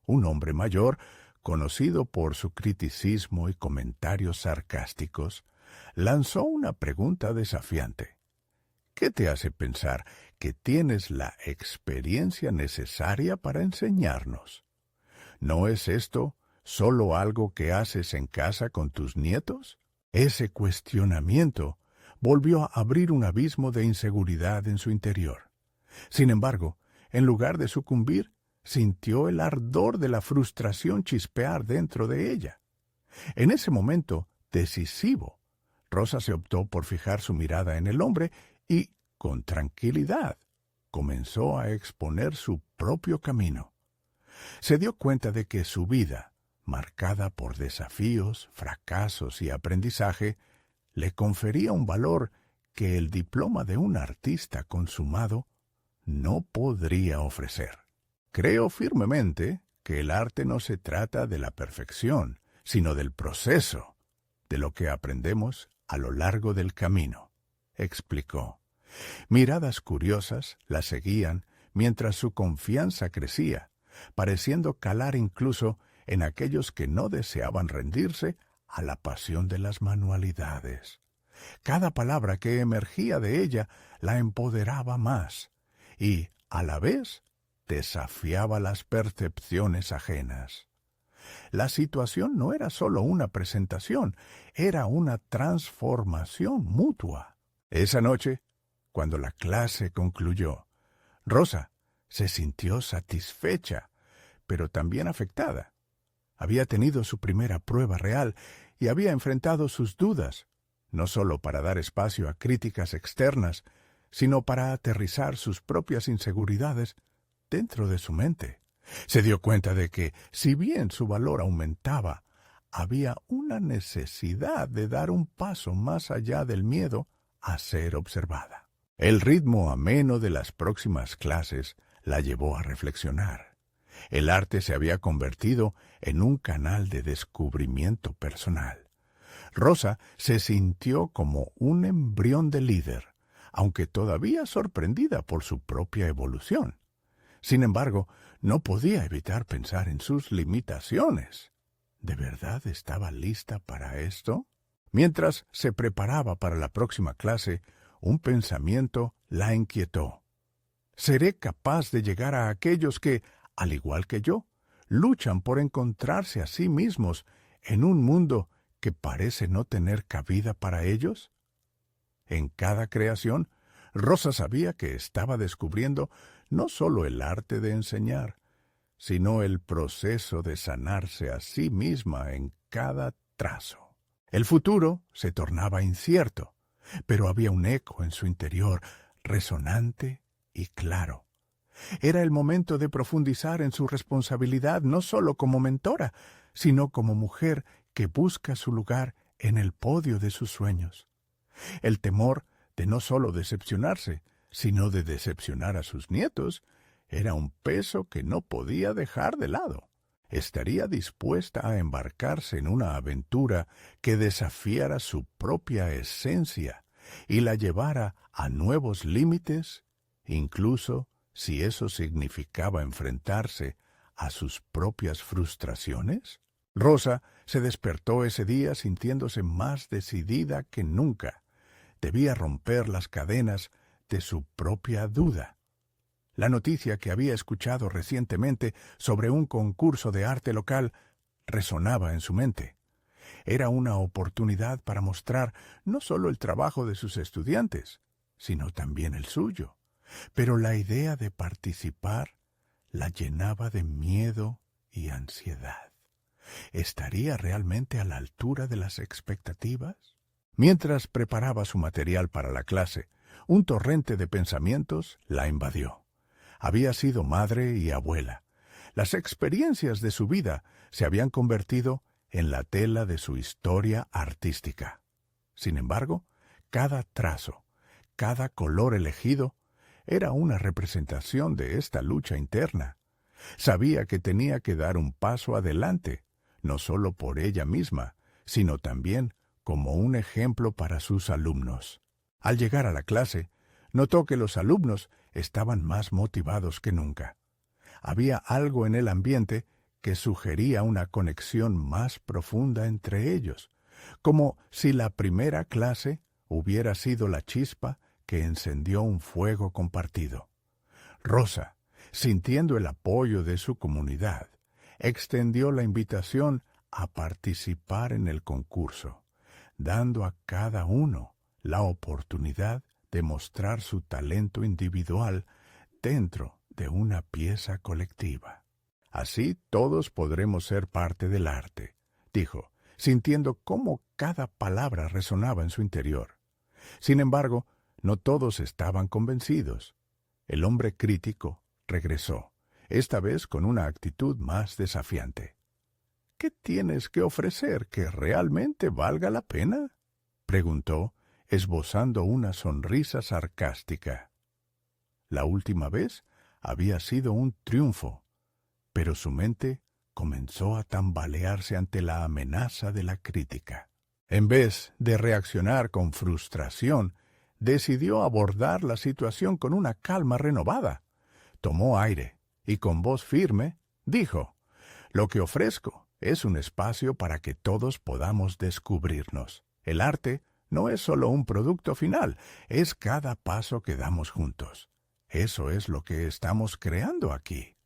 Un hombre mayor, conocido por su criticismo y comentarios sarcásticos, lanzó una pregunta desafiante. ¿Qué te hace pensar que tienes la experiencia necesaria para enseñarnos? ¿No es esto solo algo que haces en casa con tus nietos? Ese cuestionamiento volvió a abrir un abismo de inseguridad en su interior. Sin embargo, en lugar de sucumbir, sintió el ardor de la frustración chispear dentro de ella. En ese momento decisivo, Rosa se optó por fijar su mirada en el hombre y, con tranquilidad, comenzó a exponer su propio camino. Se dio cuenta de que su vida, marcada por desafíos, fracasos y aprendizaje, le confería un valor que el diploma de un artista consumado no podría ofrecer. Creo firmemente que el arte no se trata de la perfección, sino del proceso, de lo que aprendemos a lo largo del camino, explicó. Miradas curiosas la seguían mientras su confianza crecía, pareciendo calar incluso en aquellos que no deseaban rendirse a la pasión de las manualidades. Cada palabra que emergía de ella la empoderaba más y, a la vez, desafiaba las percepciones ajenas. La situación no era solo una presentación, era una transformación mutua. Esa noche, cuando la clase concluyó, Rosa se sintió satisfecha, pero también afectada. Había tenido su primera prueba real y había enfrentado sus dudas, no solo para dar espacio a críticas externas, sino para aterrizar sus propias inseguridades dentro de su mente. Se dio cuenta de que, si bien su valor aumentaba, había una necesidad de dar un paso más allá del miedo a ser observada. El ritmo ameno de las próximas clases la llevó a reflexionar. El arte se había convertido en un canal de descubrimiento personal. Rosa se sintió como un embrión de líder, aunque todavía sorprendida por su propia evolución. Sin embargo, no podía evitar pensar en sus limitaciones. ¿De verdad estaba lista para esto? Mientras se preparaba para la próxima clase, un pensamiento la inquietó. ¿Seré capaz de llegar a aquellos que, al igual que yo, luchan por encontrarse a sí mismos en un mundo que parece no tener cabida para ellos? En cada creación, Rosa sabía que estaba descubriendo no solo el arte de enseñar, sino el proceso de sanarse a sí misma en cada trazo. El futuro se tornaba incierto, pero había un eco en su interior, resonante y claro. Era el momento de profundizar en su responsabilidad no solo como mentora, sino como mujer que busca su lugar en el podio de sus sueños. El temor de no solo decepcionarse, sino de decepcionar a sus nietos, era un peso que no podía dejar de lado. Estaría dispuesta a embarcarse en una aventura que desafiara su propia esencia y la llevara a nuevos límites, incluso si eso significaba enfrentarse a sus propias frustraciones. Rosa se despertó ese día sintiéndose más decidida que nunca. Debía romper las cadenas de su propia duda. La noticia que había escuchado recientemente sobre un concurso de arte local resonaba en su mente. Era una oportunidad para mostrar no solo el trabajo de sus estudiantes, sino también el suyo. Pero la idea de participar la llenaba de miedo y ansiedad. ¿Estaría realmente a la altura de las expectativas? Mientras preparaba su material para la clase, un torrente de pensamientos la invadió. Había sido madre y abuela. Las experiencias de su vida se habían convertido en la tela de su historia artística. Sin embargo, cada trazo, cada color elegido, era una representación de esta lucha interna. Sabía que tenía que dar un paso adelante, no solo por ella misma, sino también como un ejemplo para sus alumnos. Al llegar a la clase, notó que los alumnos estaban más motivados que nunca. Había algo en el ambiente que sugería una conexión más profunda entre ellos, como si la primera clase hubiera sido la chispa que encendió un fuego compartido. Rosa, sintiendo el apoyo de su comunidad, extendió la invitación a participar en el concurso, dando a cada uno la oportunidad de mostrar su talento individual dentro de una pieza colectiva. Así todos podremos ser parte del arte, dijo, sintiendo cómo cada palabra resonaba en su interior. Sin embargo, no todos estaban convencidos. El hombre crítico regresó, esta vez con una actitud más desafiante. ¿Qué tienes que ofrecer que realmente valga la pena?, preguntó, esbozando una sonrisa sarcástica. La última vez había sido un triunfo, pero su mente comenzó a tambalearse ante la amenaza de la crítica. En vez de reaccionar con frustración, decidió abordar la situación con una calma renovada. Tomó aire y con voz firme dijo: «Lo que ofrezco es un espacio para que todos podamos descubrirnos. El arte no es solo un producto final, es cada paso que damos juntos. Eso es lo que estamos creando aquí».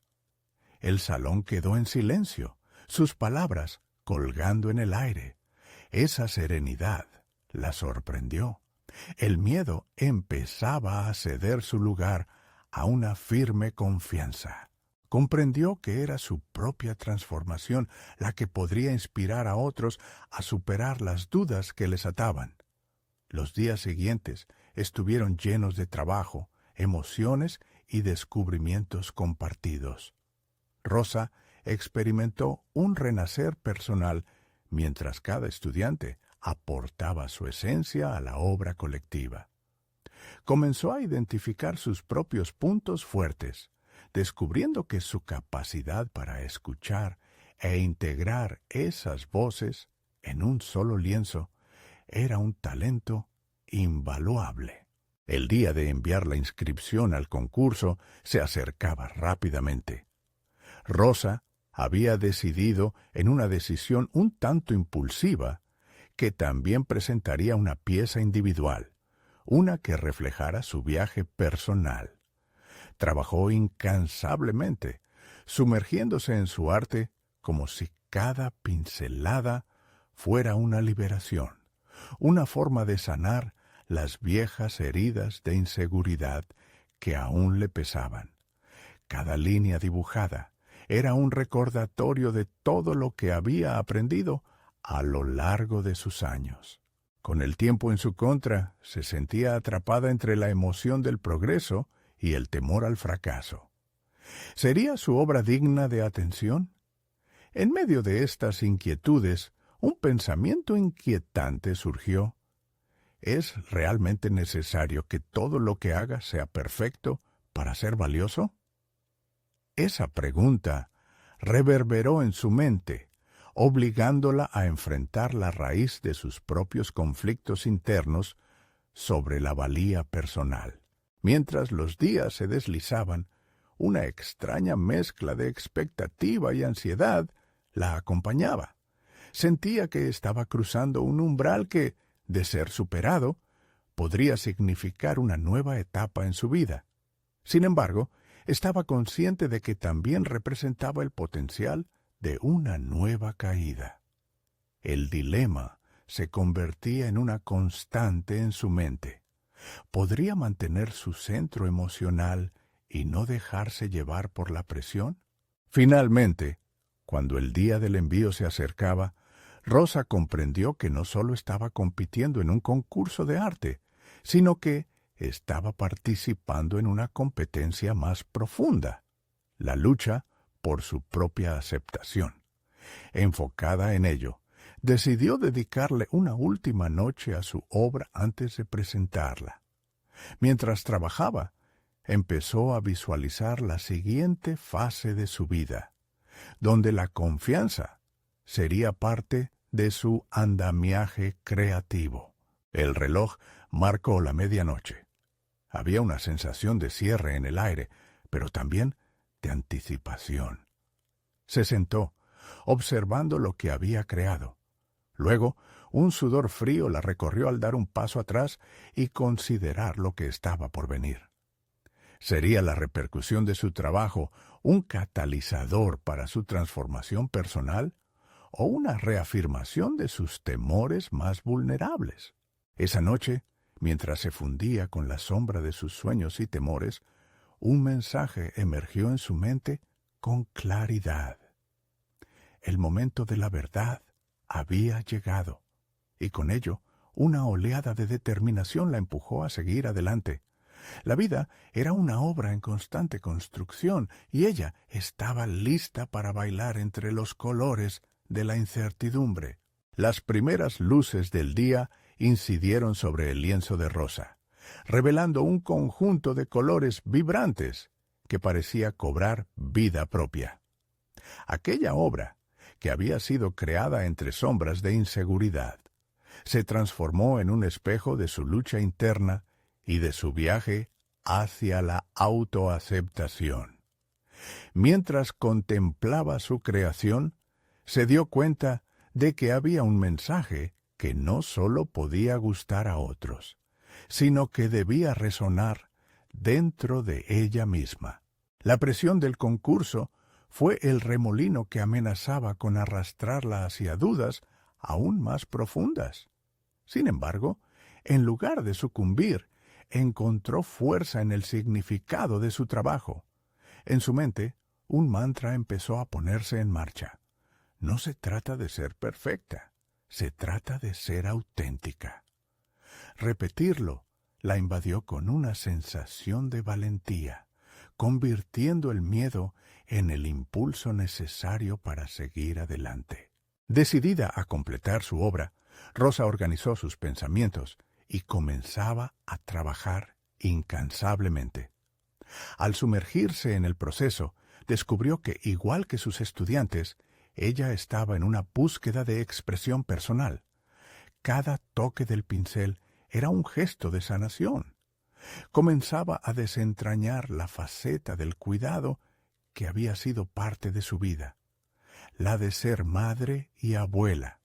El salón quedó en silencio, sus palabras colgando en el aire. Esa serenidad la sorprendió. El miedo empezaba a ceder su lugar a una firme confianza. Comprendió que era su propia transformación la que podría inspirar a otros a superar las dudas que les ataban. Los días siguientes estuvieron llenos de trabajo, emociones y descubrimientos compartidos. Rosa experimentó un renacer personal mientras cada estudiante aportaba su esencia a la obra colectiva. Comenzó a identificar sus propios puntos fuertes, descubriendo que su capacidad para escuchar e integrar esas voces en un solo lienzo era un talento invaluable. El día de enviar la inscripción al concurso se acercaba rápidamente. Rosa había decidido, en una decisión un tanto impulsiva, que también presentaría una pieza individual, una que reflejara su viaje personal. Trabajó incansablemente, sumergiéndose en su arte como si cada pincelada fuera una liberación, una forma de sanar las viejas heridas de inseguridad que aún le pesaban. Cada línea dibujada era un recordatorio de todo lo que había aprendido a lo largo de sus años. Con el tiempo en su contra, se sentía atrapada entre la emoción del progreso y el temor al fracaso. ¿Sería su obra digna de atención? En medio de estas inquietudes, un pensamiento inquietante surgió. ¿Es realmente necesario que todo lo que haga sea perfecto para ser valioso? Esa pregunta reverberó en su mente, obligándola a enfrentar la raíz de sus propios conflictos internos sobre la valía personal. Mientras los días se deslizaban, una extraña mezcla de expectativa y ansiedad la acompañaba. Sentía que estaba cruzando un umbral que, de ser superado, podría significar una nueva etapa en su vida. Sin embargo, estaba consciente de que también representaba el potencial de una nueva caída. El dilema se convertía en una constante en su mente. ¿Podría mantener su centro emocional y no dejarse llevar por la presión? Finalmente, cuando el día del envío se acercaba, Rosa comprendió que no solo estaba compitiendo en un concurso de arte, sino que estaba participando en una competencia más profunda, la lucha por su propia aceptación. Enfocada en ello, decidió dedicarle una última noche a su obra antes de presentarla. Mientras trabajaba, empezó a visualizar la siguiente fase de su vida, donde la confianza sería parte de su andamiaje creativo. El reloj marcó la medianoche. Había una sensación de cierre en el aire, pero también de anticipación. Se sentó, observando lo que había creado. Luego, un sudor frío la recorrió al dar un paso atrás y considerar lo que estaba por venir. ¿Sería la repercusión de su trabajo un catalizador para su transformación personal o una reafirmación de sus temores más vulnerables? Esa noche, mientras se fundía con la sombra de sus sueños y temores, un mensaje emergió en su mente con claridad. El momento de la verdad había llegado, y con ello una oleada de determinación la empujó a seguir adelante. La vida era una obra en constante construcción, y ella estaba lista para bailar entre los colores de la incertidumbre. Las primeras luces del día incidieron sobre el lienzo de Rosa, revelando un conjunto de colores vibrantes que parecía cobrar vida propia. Aquella obra, que había sido creada entre sombras de inseguridad, se transformó en un espejo de su lucha interna y de su viaje hacia la autoaceptación. Mientras contemplaba su creación, se dio cuenta de que había un mensaje que no solo podía gustar a otros, sino que debía resonar dentro de ella misma. La presión del concurso fue el remolino que amenazaba con arrastrarla hacia dudas aún más profundas. Sin embargo, en lugar de sucumbir, encontró fuerza en el significado de su trabajo. En su mente, un mantra empezó a ponerse en marcha. No se trata de ser perfecta, se trata de ser auténtica. Repetirlo la invadió con una sensación de valentía, convirtiendo el miedo en el impulso necesario para seguir adelante. Decidida a completar su obra, Rosa organizó sus pensamientos y comenzaba a trabajar incansablemente. Al sumergirse en el proceso, descubrió que, igual que sus estudiantes, ella estaba en una búsqueda de expresión personal. Cada toque del pincel era un gesto de sanación. Comenzaba a desentrañar la faceta del cuidado que había sido parte de su vida, la de ser madre y abuela,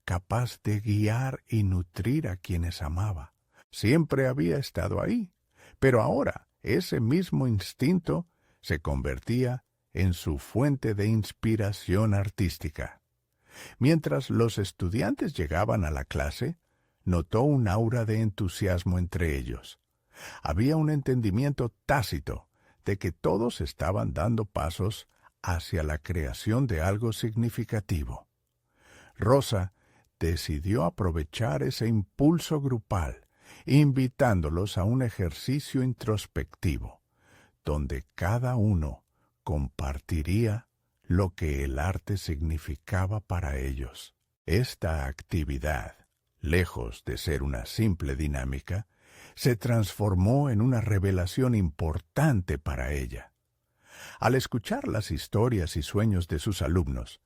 capaz de guiar y nutrir a quienes amaba. Siempre había estado ahí, pero ahora ese mismo instinto se convertía en su fuente de inspiración artística. Mientras los estudiantes llegaban a la clase, notó un aura de entusiasmo entre ellos. Había un entendimiento tácito de que todos estaban dando pasos hacia la creación de algo significativo. Rosa decidió aprovechar ese impulso grupal, invitándolos a un ejercicio introspectivo, donde cada uno compartiría lo que el arte significaba para ellos. Esta actividad, lejos de ser una simple dinámica, se transformó en una revelación importante para ella. Al escuchar las historias y sueños de sus alumnos,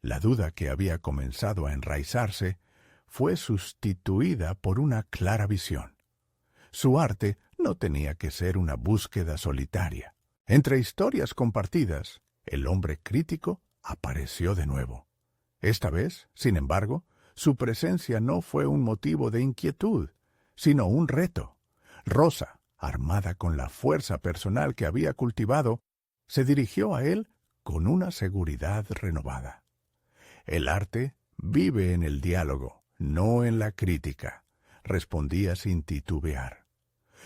la duda que había comenzado a enraizarse fue sustituida por una clara visión. Su arte no tenía que ser una búsqueda solitaria. Entre historias compartidas, el hombre crítico apareció de nuevo. Esta vez, sin embargo, su presencia no fue un motivo de inquietud, sino un reto. Rosa, armada con la fuerza personal que había cultivado, se dirigió a él con una seguridad renovada. El arte vive en el diálogo, no en la crítica, respondía sin titubear.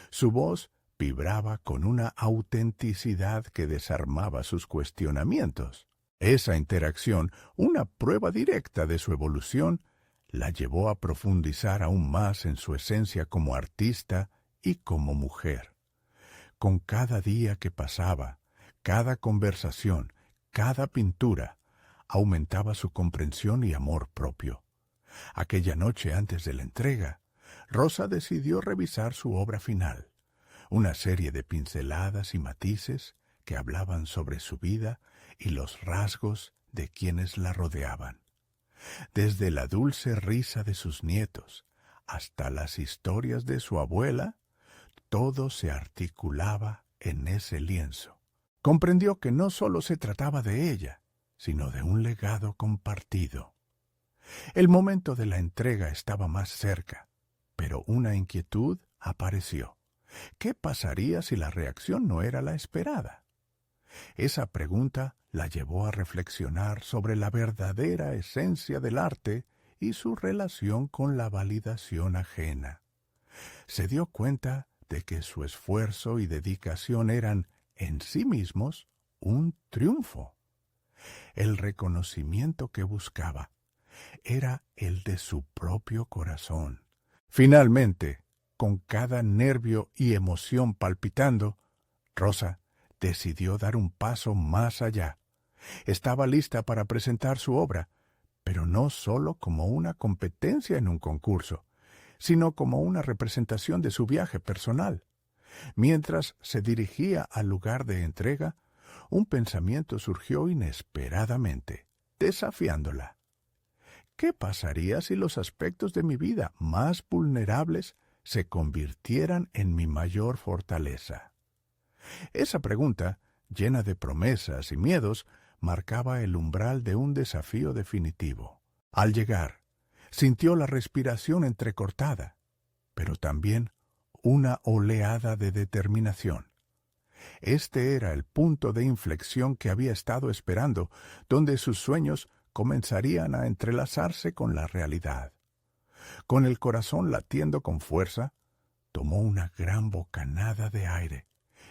Su voz vibraba con una autenticidad que desarmaba sus cuestionamientos. Esa interacción, una prueba directa de su evolución, la llevó a profundizar aún más en su esencia como artista y como mujer. Con cada día que pasaba, cada conversación, cada pintura, aumentaba su comprensión y amor propio. Aquella noche antes de la entrega, Rosa decidió revisar su obra final, una serie de pinceladas y matices que hablaban sobre su vida y los rasgos de quienes la rodeaban. Desde la dulce risa de sus nietos hasta las historias de su abuela, todo se articulaba en ese lienzo. Comprendió que no solo se trataba de ella, sino de un legado compartido. El momento de la entrega estaba más cerca, pero una inquietud apareció. ¿Qué pasaría si la reacción no era la esperada? Esa pregunta la llevó a reflexionar sobre la verdadera esencia del arte y su relación con la validación ajena. Se dio cuenta de que su esfuerzo y dedicación eran, en sí mismos, un triunfo. El reconocimiento que buscaba era el de su propio corazón. Finalmente, con cada nervio y emoción palpitando, Rosa decidió dar un paso más allá. Estaba lista para presentar su obra, pero no solo como una competencia en un concurso, sino como una representación de su viaje personal. Mientras se dirigía al lugar de entrega, un pensamiento surgió inesperadamente, desafiándola. ¿Qué pasaría si los aspectos de mi vida más vulnerables se convirtieran en mi mayor fortaleza? Esa pregunta, llena de promesas y miedos, marcaba el umbral de un desafío definitivo. Al llegar, sintió la respiración entrecortada, pero también una oleada de determinación. Este era el punto de inflexión que había estado esperando, donde sus sueños comenzarían a entrelazarse con la realidad. Con el corazón latiendo con fuerza, tomó una gran bocanada de aire,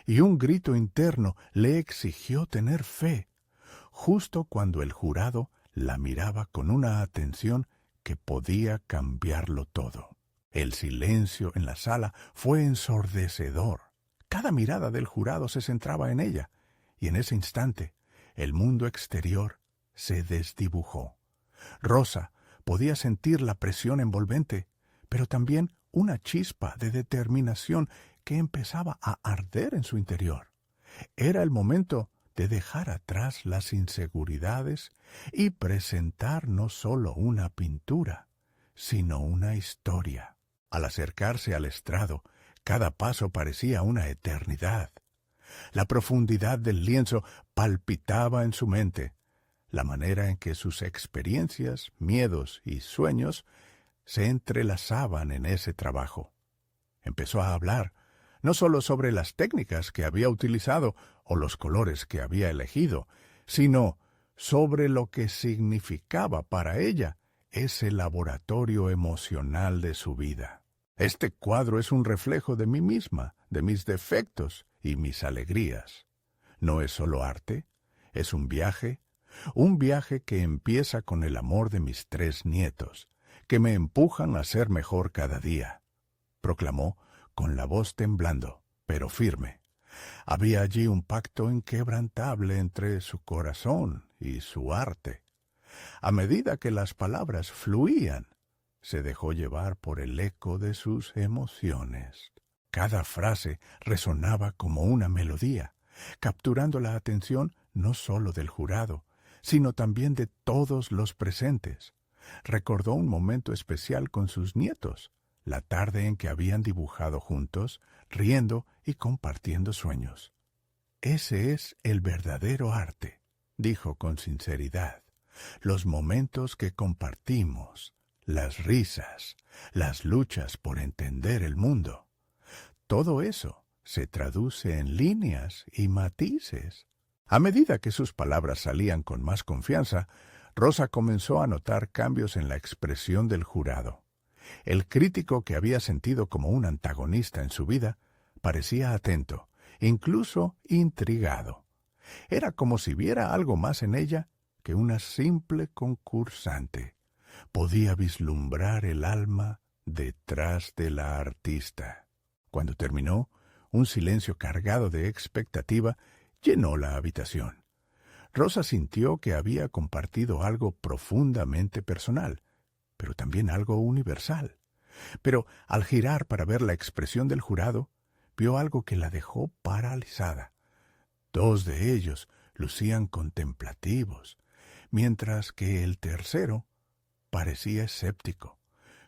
y un grito interno le exigió tener fe, justo cuando el jurado la miraba con una atención que podía cambiarlo todo. El silencio en la sala fue ensordecedor. Cada mirada del jurado se centraba en ella, y en ese instante el mundo exterior se desdibujó. Rosa podía sentir la presión envolvente, pero también una chispa de determinación que empezaba a arder en su interior. Era el momento de dejar atrás las inseguridades y presentar no solo una pintura, sino una historia. Al acercarse al estrado, Cada paso parecía una eternidad. La profundidad del lienzo palpitaba en su mente, la manera en que sus experiencias, miedos y sueños se entrelazaban en ese trabajo. Empezó a hablar, no solo sobre las técnicas que había utilizado o los colores que había elegido, sino sobre lo que significaba para ella ese laboratorio emocional de su vida. Este cuadro es un reflejo de mí misma, de mis defectos y mis alegrías. No es solo arte, es un viaje que empieza con el amor de mis 3 nietos, que me empujan a ser mejor cada día, proclamó con la voz temblando, pero firme. Había allí un pacto inquebrantable entre su corazón y su arte. A medida que las palabras fluían, se dejó llevar por el eco de sus emociones. Cada frase resonaba como una melodía, capturando la atención no solo del jurado, sino también de todos los presentes. Recordó un momento especial con sus nietos, la tarde en que habían dibujado juntos, riendo y compartiendo sueños. Ese es el verdadero arte, dijo con sinceridad. Los momentos que compartimos, las risas, las luchas por entender el mundo. Todo eso se traduce en líneas y matices. A medida que sus palabras salían con más confianza, Rosa comenzó a notar cambios en la expresión del jurado. El crítico que había sentido como un antagonista en su vida parecía atento, incluso intrigado. Era como si viera algo más en ella que una simple concursante. Podía vislumbrar el alma detrás de la artista. Cuando terminó, un silencio cargado de expectativa llenó la habitación. Rosa sintió que había compartido algo profundamente personal, pero también algo universal. Pero al girar para ver la expresión del jurado, vio algo que la dejó paralizada. 2 de ellos lucían contemplativos, mientras que el tercero parecía escéptico,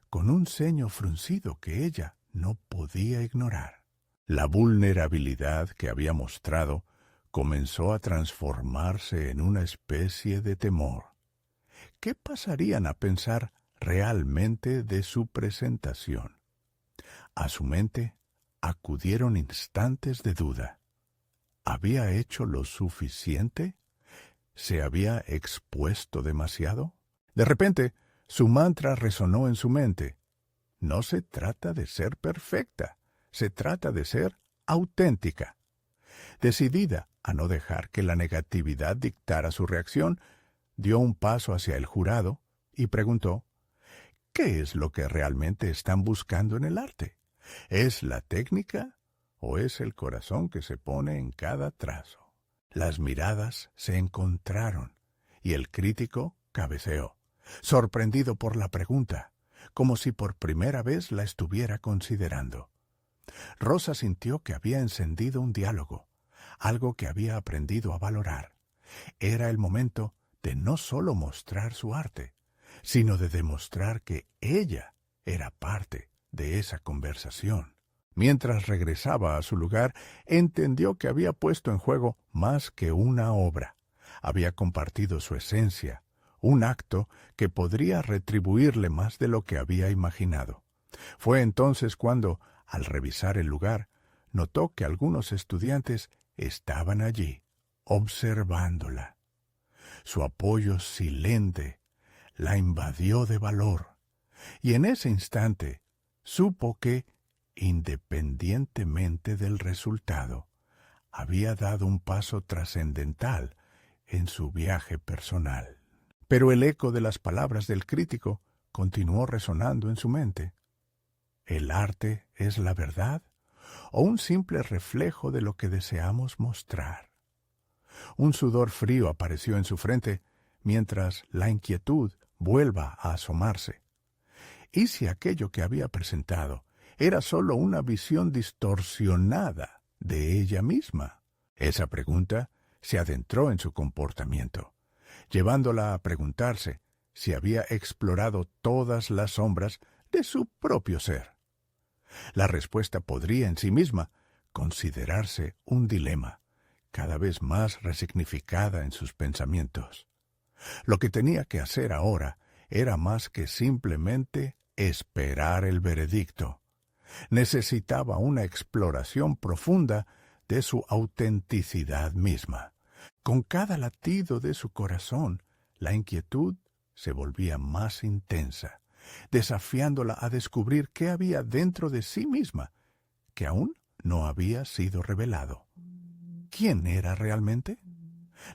con un ceño fruncido que ella no podía ignorar. La vulnerabilidad que había mostrado comenzó a transformarse en una especie de temor. ¿Qué pasarían a pensar realmente de su presentación? A su mente acudieron instantes de duda. ¿Había hecho lo suficiente? ¿Se había expuesto demasiado? De repente, su mantra resonó en su mente. No se trata de ser perfecta, se trata de ser auténtica. Decidida a no dejar que la negatividad dictara su reacción, dio un paso hacia el jurado y preguntó, ¿qué es lo que realmente están buscando en el arte? ¿Es la técnica o es el corazón que se pone en cada trazo? Las miradas se encontraron y el crítico cabeceó, sorprendido por la pregunta, como si por primera vez la estuviera considerando. Rosa sintió que había encendido un diálogo, algo que había aprendido a valorar. Era el momento de no solo mostrar su arte, sino de demostrar que ella era parte de esa conversación. Mientras regresaba a su lugar, entendió que había puesto en juego más que una obra. Había compartido su esencia, un acto que podría retribuirle más de lo que había imaginado. Fue entonces cuando, al revisar el lugar, notó que algunos estudiantes estaban allí, observándola. Su apoyo silente la invadió de valor, y en ese instante supo que, independientemente del resultado, había dado un paso trascendental en su viaje personal. Pero el eco de las palabras del crítico continuó resonando en su mente. ¿El arte es la verdad o un simple reflejo de lo que deseamos mostrar? Un sudor frío apareció en su frente mientras la inquietud vuelva a asomarse. ¿Y si aquello que había presentado era solo una visión distorsionada de ella misma? Esa pregunta se adentró en su comportamiento, llevándola a preguntarse si había explorado todas las sombras de su propio ser. La respuesta podría en sí misma considerarse un dilema, cada vez más resignificada en sus pensamientos. Lo que tenía que hacer ahora era más que simplemente esperar el veredicto. Necesitaba una exploración profunda de su autenticidad misma. Con cada latido de su corazón, la inquietud se volvía más intensa, desafiándola a descubrir qué había dentro de sí misma, que aún no había sido revelado. ¿Quién era realmente?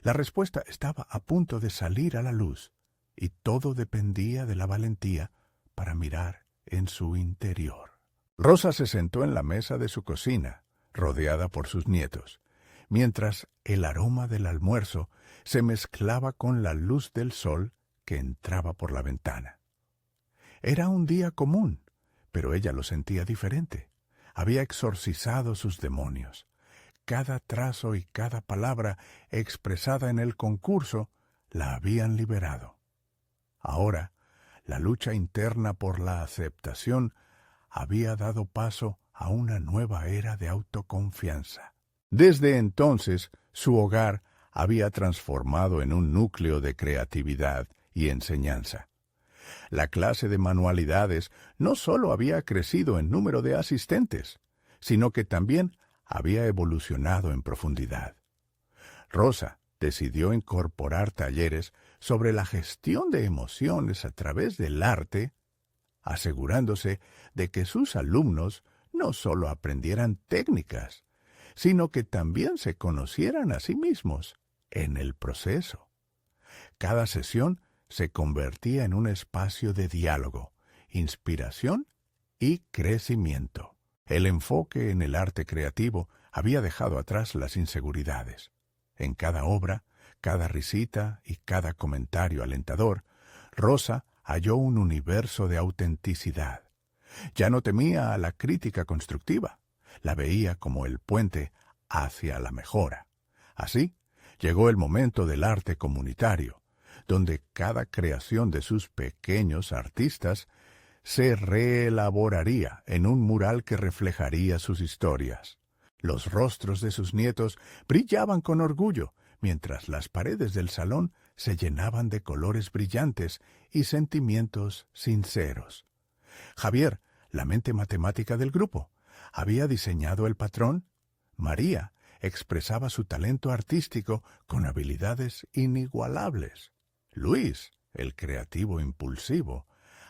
La respuesta estaba a punto de salir a la luz, y todo dependía de la valentía para mirar en su interior. Rosa se sentó en la mesa de su cocina, rodeada por sus nietos, mientras el aroma del almuerzo se mezclaba con la luz del sol que entraba por la ventana. Era un día común, pero ella lo sentía diferente. Había exorcizado sus demonios. Cada trazo y cada palabra expresada en el concurso la habían liberado. Ahora, la lucha interna por la aceptación había dado paso a una nueva era de autoconfianza. Desde entonces, su hogar había transformado en un núcleo de creatividad y enseñanza. La clase de manualidades no solo había crecido en número de asistentes, sino que también había evolucionado en profundidad. Rosa decidió incorporar talleres sobre la gestión de emociones a través del arte, asegurándose de que sus alumnos no solo aprendieran técnicas, sino que también se conocieran a sí mismos en el proceso. Cada sesión se convertía en un espacio de diálogo, inspiración y crecimiento. El enfoque en el arte creativo había dejado atrás las inseguridades. En cada obra, cada risita y cada comentario alentador, Rosa halló un universo de autenticidad. Ya no temía a la crítica constructiva, la veía como el puente hacia la mejora. Así, llegó el momento del arte comunitario, donde cada creación de sus pequeños artistas se reelaboraría en un mural que reflejaría sus historias. Los rostros de sus nietos brillaban con orgullo, mientras las paredes del salón se llenaban de colores brillantes y sentimientos sinceros. Javier, la mente matemática del grupo, había diseñado el patrón. María expresaba su talento artístico con habilidades inigualables. Luis, el creativo impulsivo,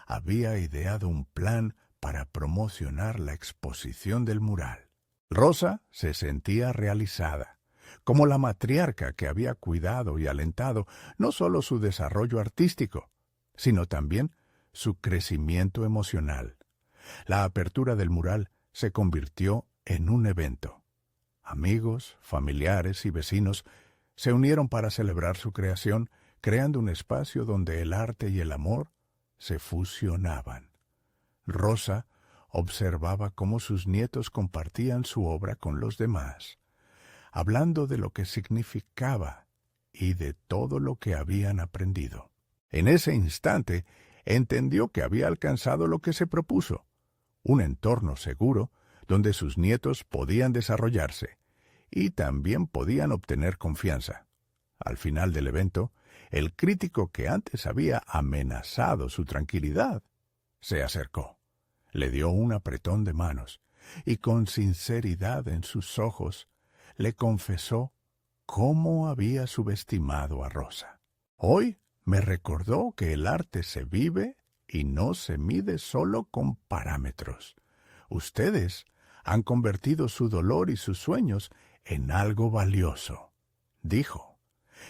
había ideado un plan para promocionar la exposición del mural. Rosa se sentía realizada, como la matriarca que había cuidado y alentado no solo su desarrollo artístico, sino también su crecimiento emocional. La apertura del mural se convirtió en un evento. Amigos, familiares y vecinos se unieron para celebrar su creación, creando un espacio donde el arte y el amor se fusionaban. Rosa observaba cómo sus nietos compartían su obra con los demás, hablando de lo que significaba y de todo lo que habían aprendido. En ese instante, entendió que había alcanzado lo que se propuso, un entorno seguro donde sus nietos podían desarrollarse y también podían obtener confianza. Al final del evento, el crítico que antes había amenazado su tranquilidad se acercó, le dio un apretón de manos y con sinceridad en sus ojos le confesó cómo había subestimado a Rosa. Hoy me recordó que el arte se vive y no se mide solo con parámetros. Ustedes han convertido su dolor y sus sueños en algo valioso, dijo.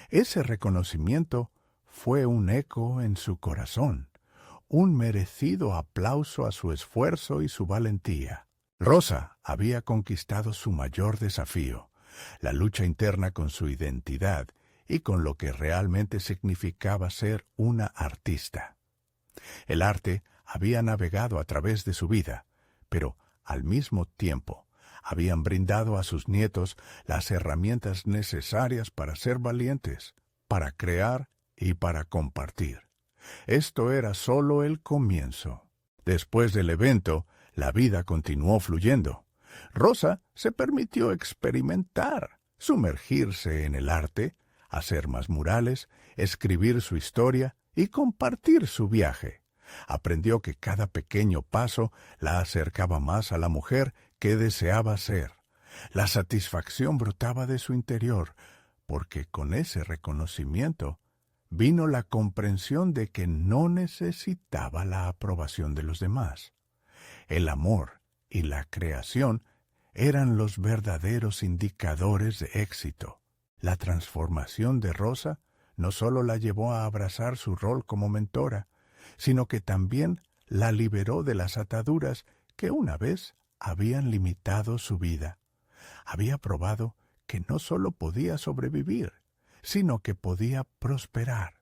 Ese reconocimiento fue un eco en su corazón, un merecido aplauso a su esfuerzo y su valentía. Rosa había conquistado su mayor desafío, la lucha interna con su identidad y con lo que realmente significaba ser una artista. El arte había navegado a través de su vida, pero al mismo tiempo habían brindado a sus nietos las herramientas necesarias para ser valientes, para crear y para compartir. Esto era solo el comienzo. Después del evento, La vida continuó fluyendo. Rosa se permitió experimentar, sumergirse en el arte, hacer más murales, escribir su historia y compartir su viaje. Aprendió que cada pequeño paso la acercaba más a la mujer que deseaba ser. La satisfacción brotaba de su interior, porque con ese reconocimiento vino la comprensión de que no necesitaba la aprobación de los demás. El amor y la creación eran los verdaderos indicadores de éxito. La transformación de Rosa no solo la llevó a abrazar su rol como mentora, sino que también la liberó de las ataduras que una vez habían limitado su vida. Había probado que no solo podía sobrevivir, sino que podía prosperar.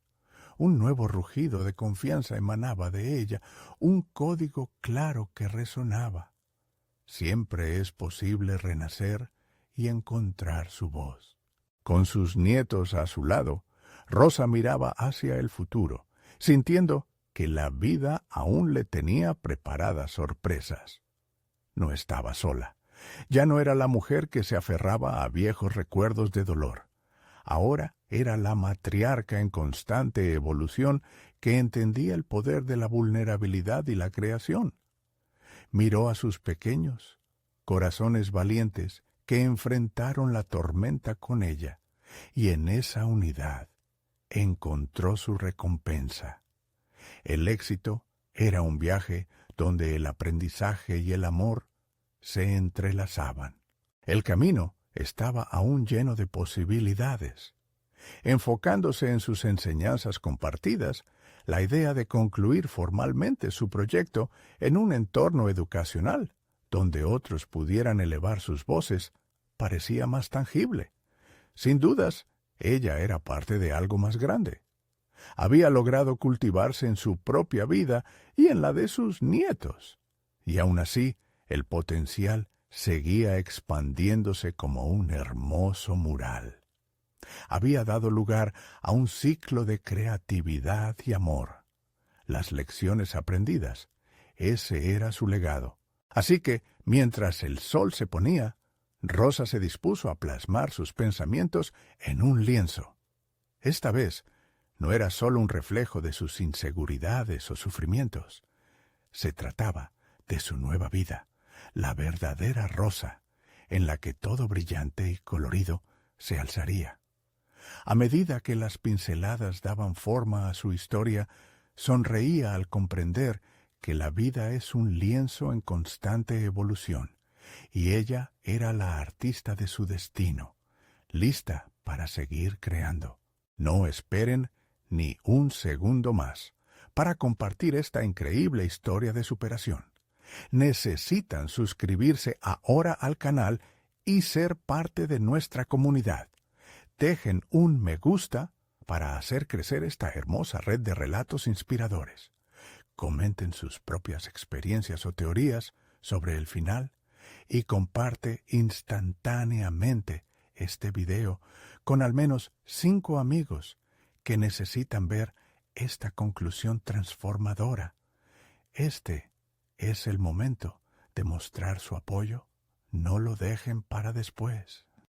Un nuevo rugido de confianza emanaba de ella, un código claro que resonaba. Siempre es posible renacer y encontrar su voz. Con sus nietos a su lado, Rosa miraba hacia el futuro, sintiendo que la vida aún le tenía preparadas sorpresas. No estaba sola. Ya no era la mujer que se aferraba a viejos recuerdos de dolor. Ahora era la matriarca en constante evolución que entendía el poder de la vulnerabilidad y la creación. Miró a sus pequeños, corazones valientes que enfrentaron la tormenta con ella, y en esa unidad encontró su recompensa. El éxito era un viaje donde el aprendizaje y el amor se entrelazaban. El camino estaba aún lleno de posibilidades. Enfocándose en sus enseñanzas compartidas, la idea de concluir formalmente su proyecto en un entorno educacional, donde otros pudieran elevar sus voces, parecía más tangible. Sin dudas, ella era parte de algo más grande. Había logrado cultivarse en su propia vida y en la de sus nietos. Y aún así, el potencial seguía expandiéndose como un hermoso mural. Había dado lugar a un ciclo de creatividad y amor. Las lecciones aprendidas, ese era su legado. Así que, mientras el sol se ponía, Rosa se dispuso a plasmar sus pensamientos en un lienzo. Esta vez, no era solo un reflejo de sus inseguridades o sufrimientos. Se trataba de su nueva vida, la verdadera Rosa, en la que todo brillante y colorido se alzaría. A medida que las pinceladas daban forma a su historia, sonreía al comprender que la vida es un lienzo en constante evolución, y ella era la artista de su destino, lista para seguir creando. No esperen ni un segundo más para compartir esta increíble historia de superación. Necesitan suscribirse ahora al canal y ser parte de nuestra comunidad. Dejen un me gusta para hacer crecer esta hermosa red de relatos inspiradores. Comenten sus propias experiencias o teorías sobre el final y comparte instantáneamente este video con al menos 5 amigos que necesitan ver esta conclusión transformadora. Este es el momento de mostrar su apoyo. No lo dejen para después.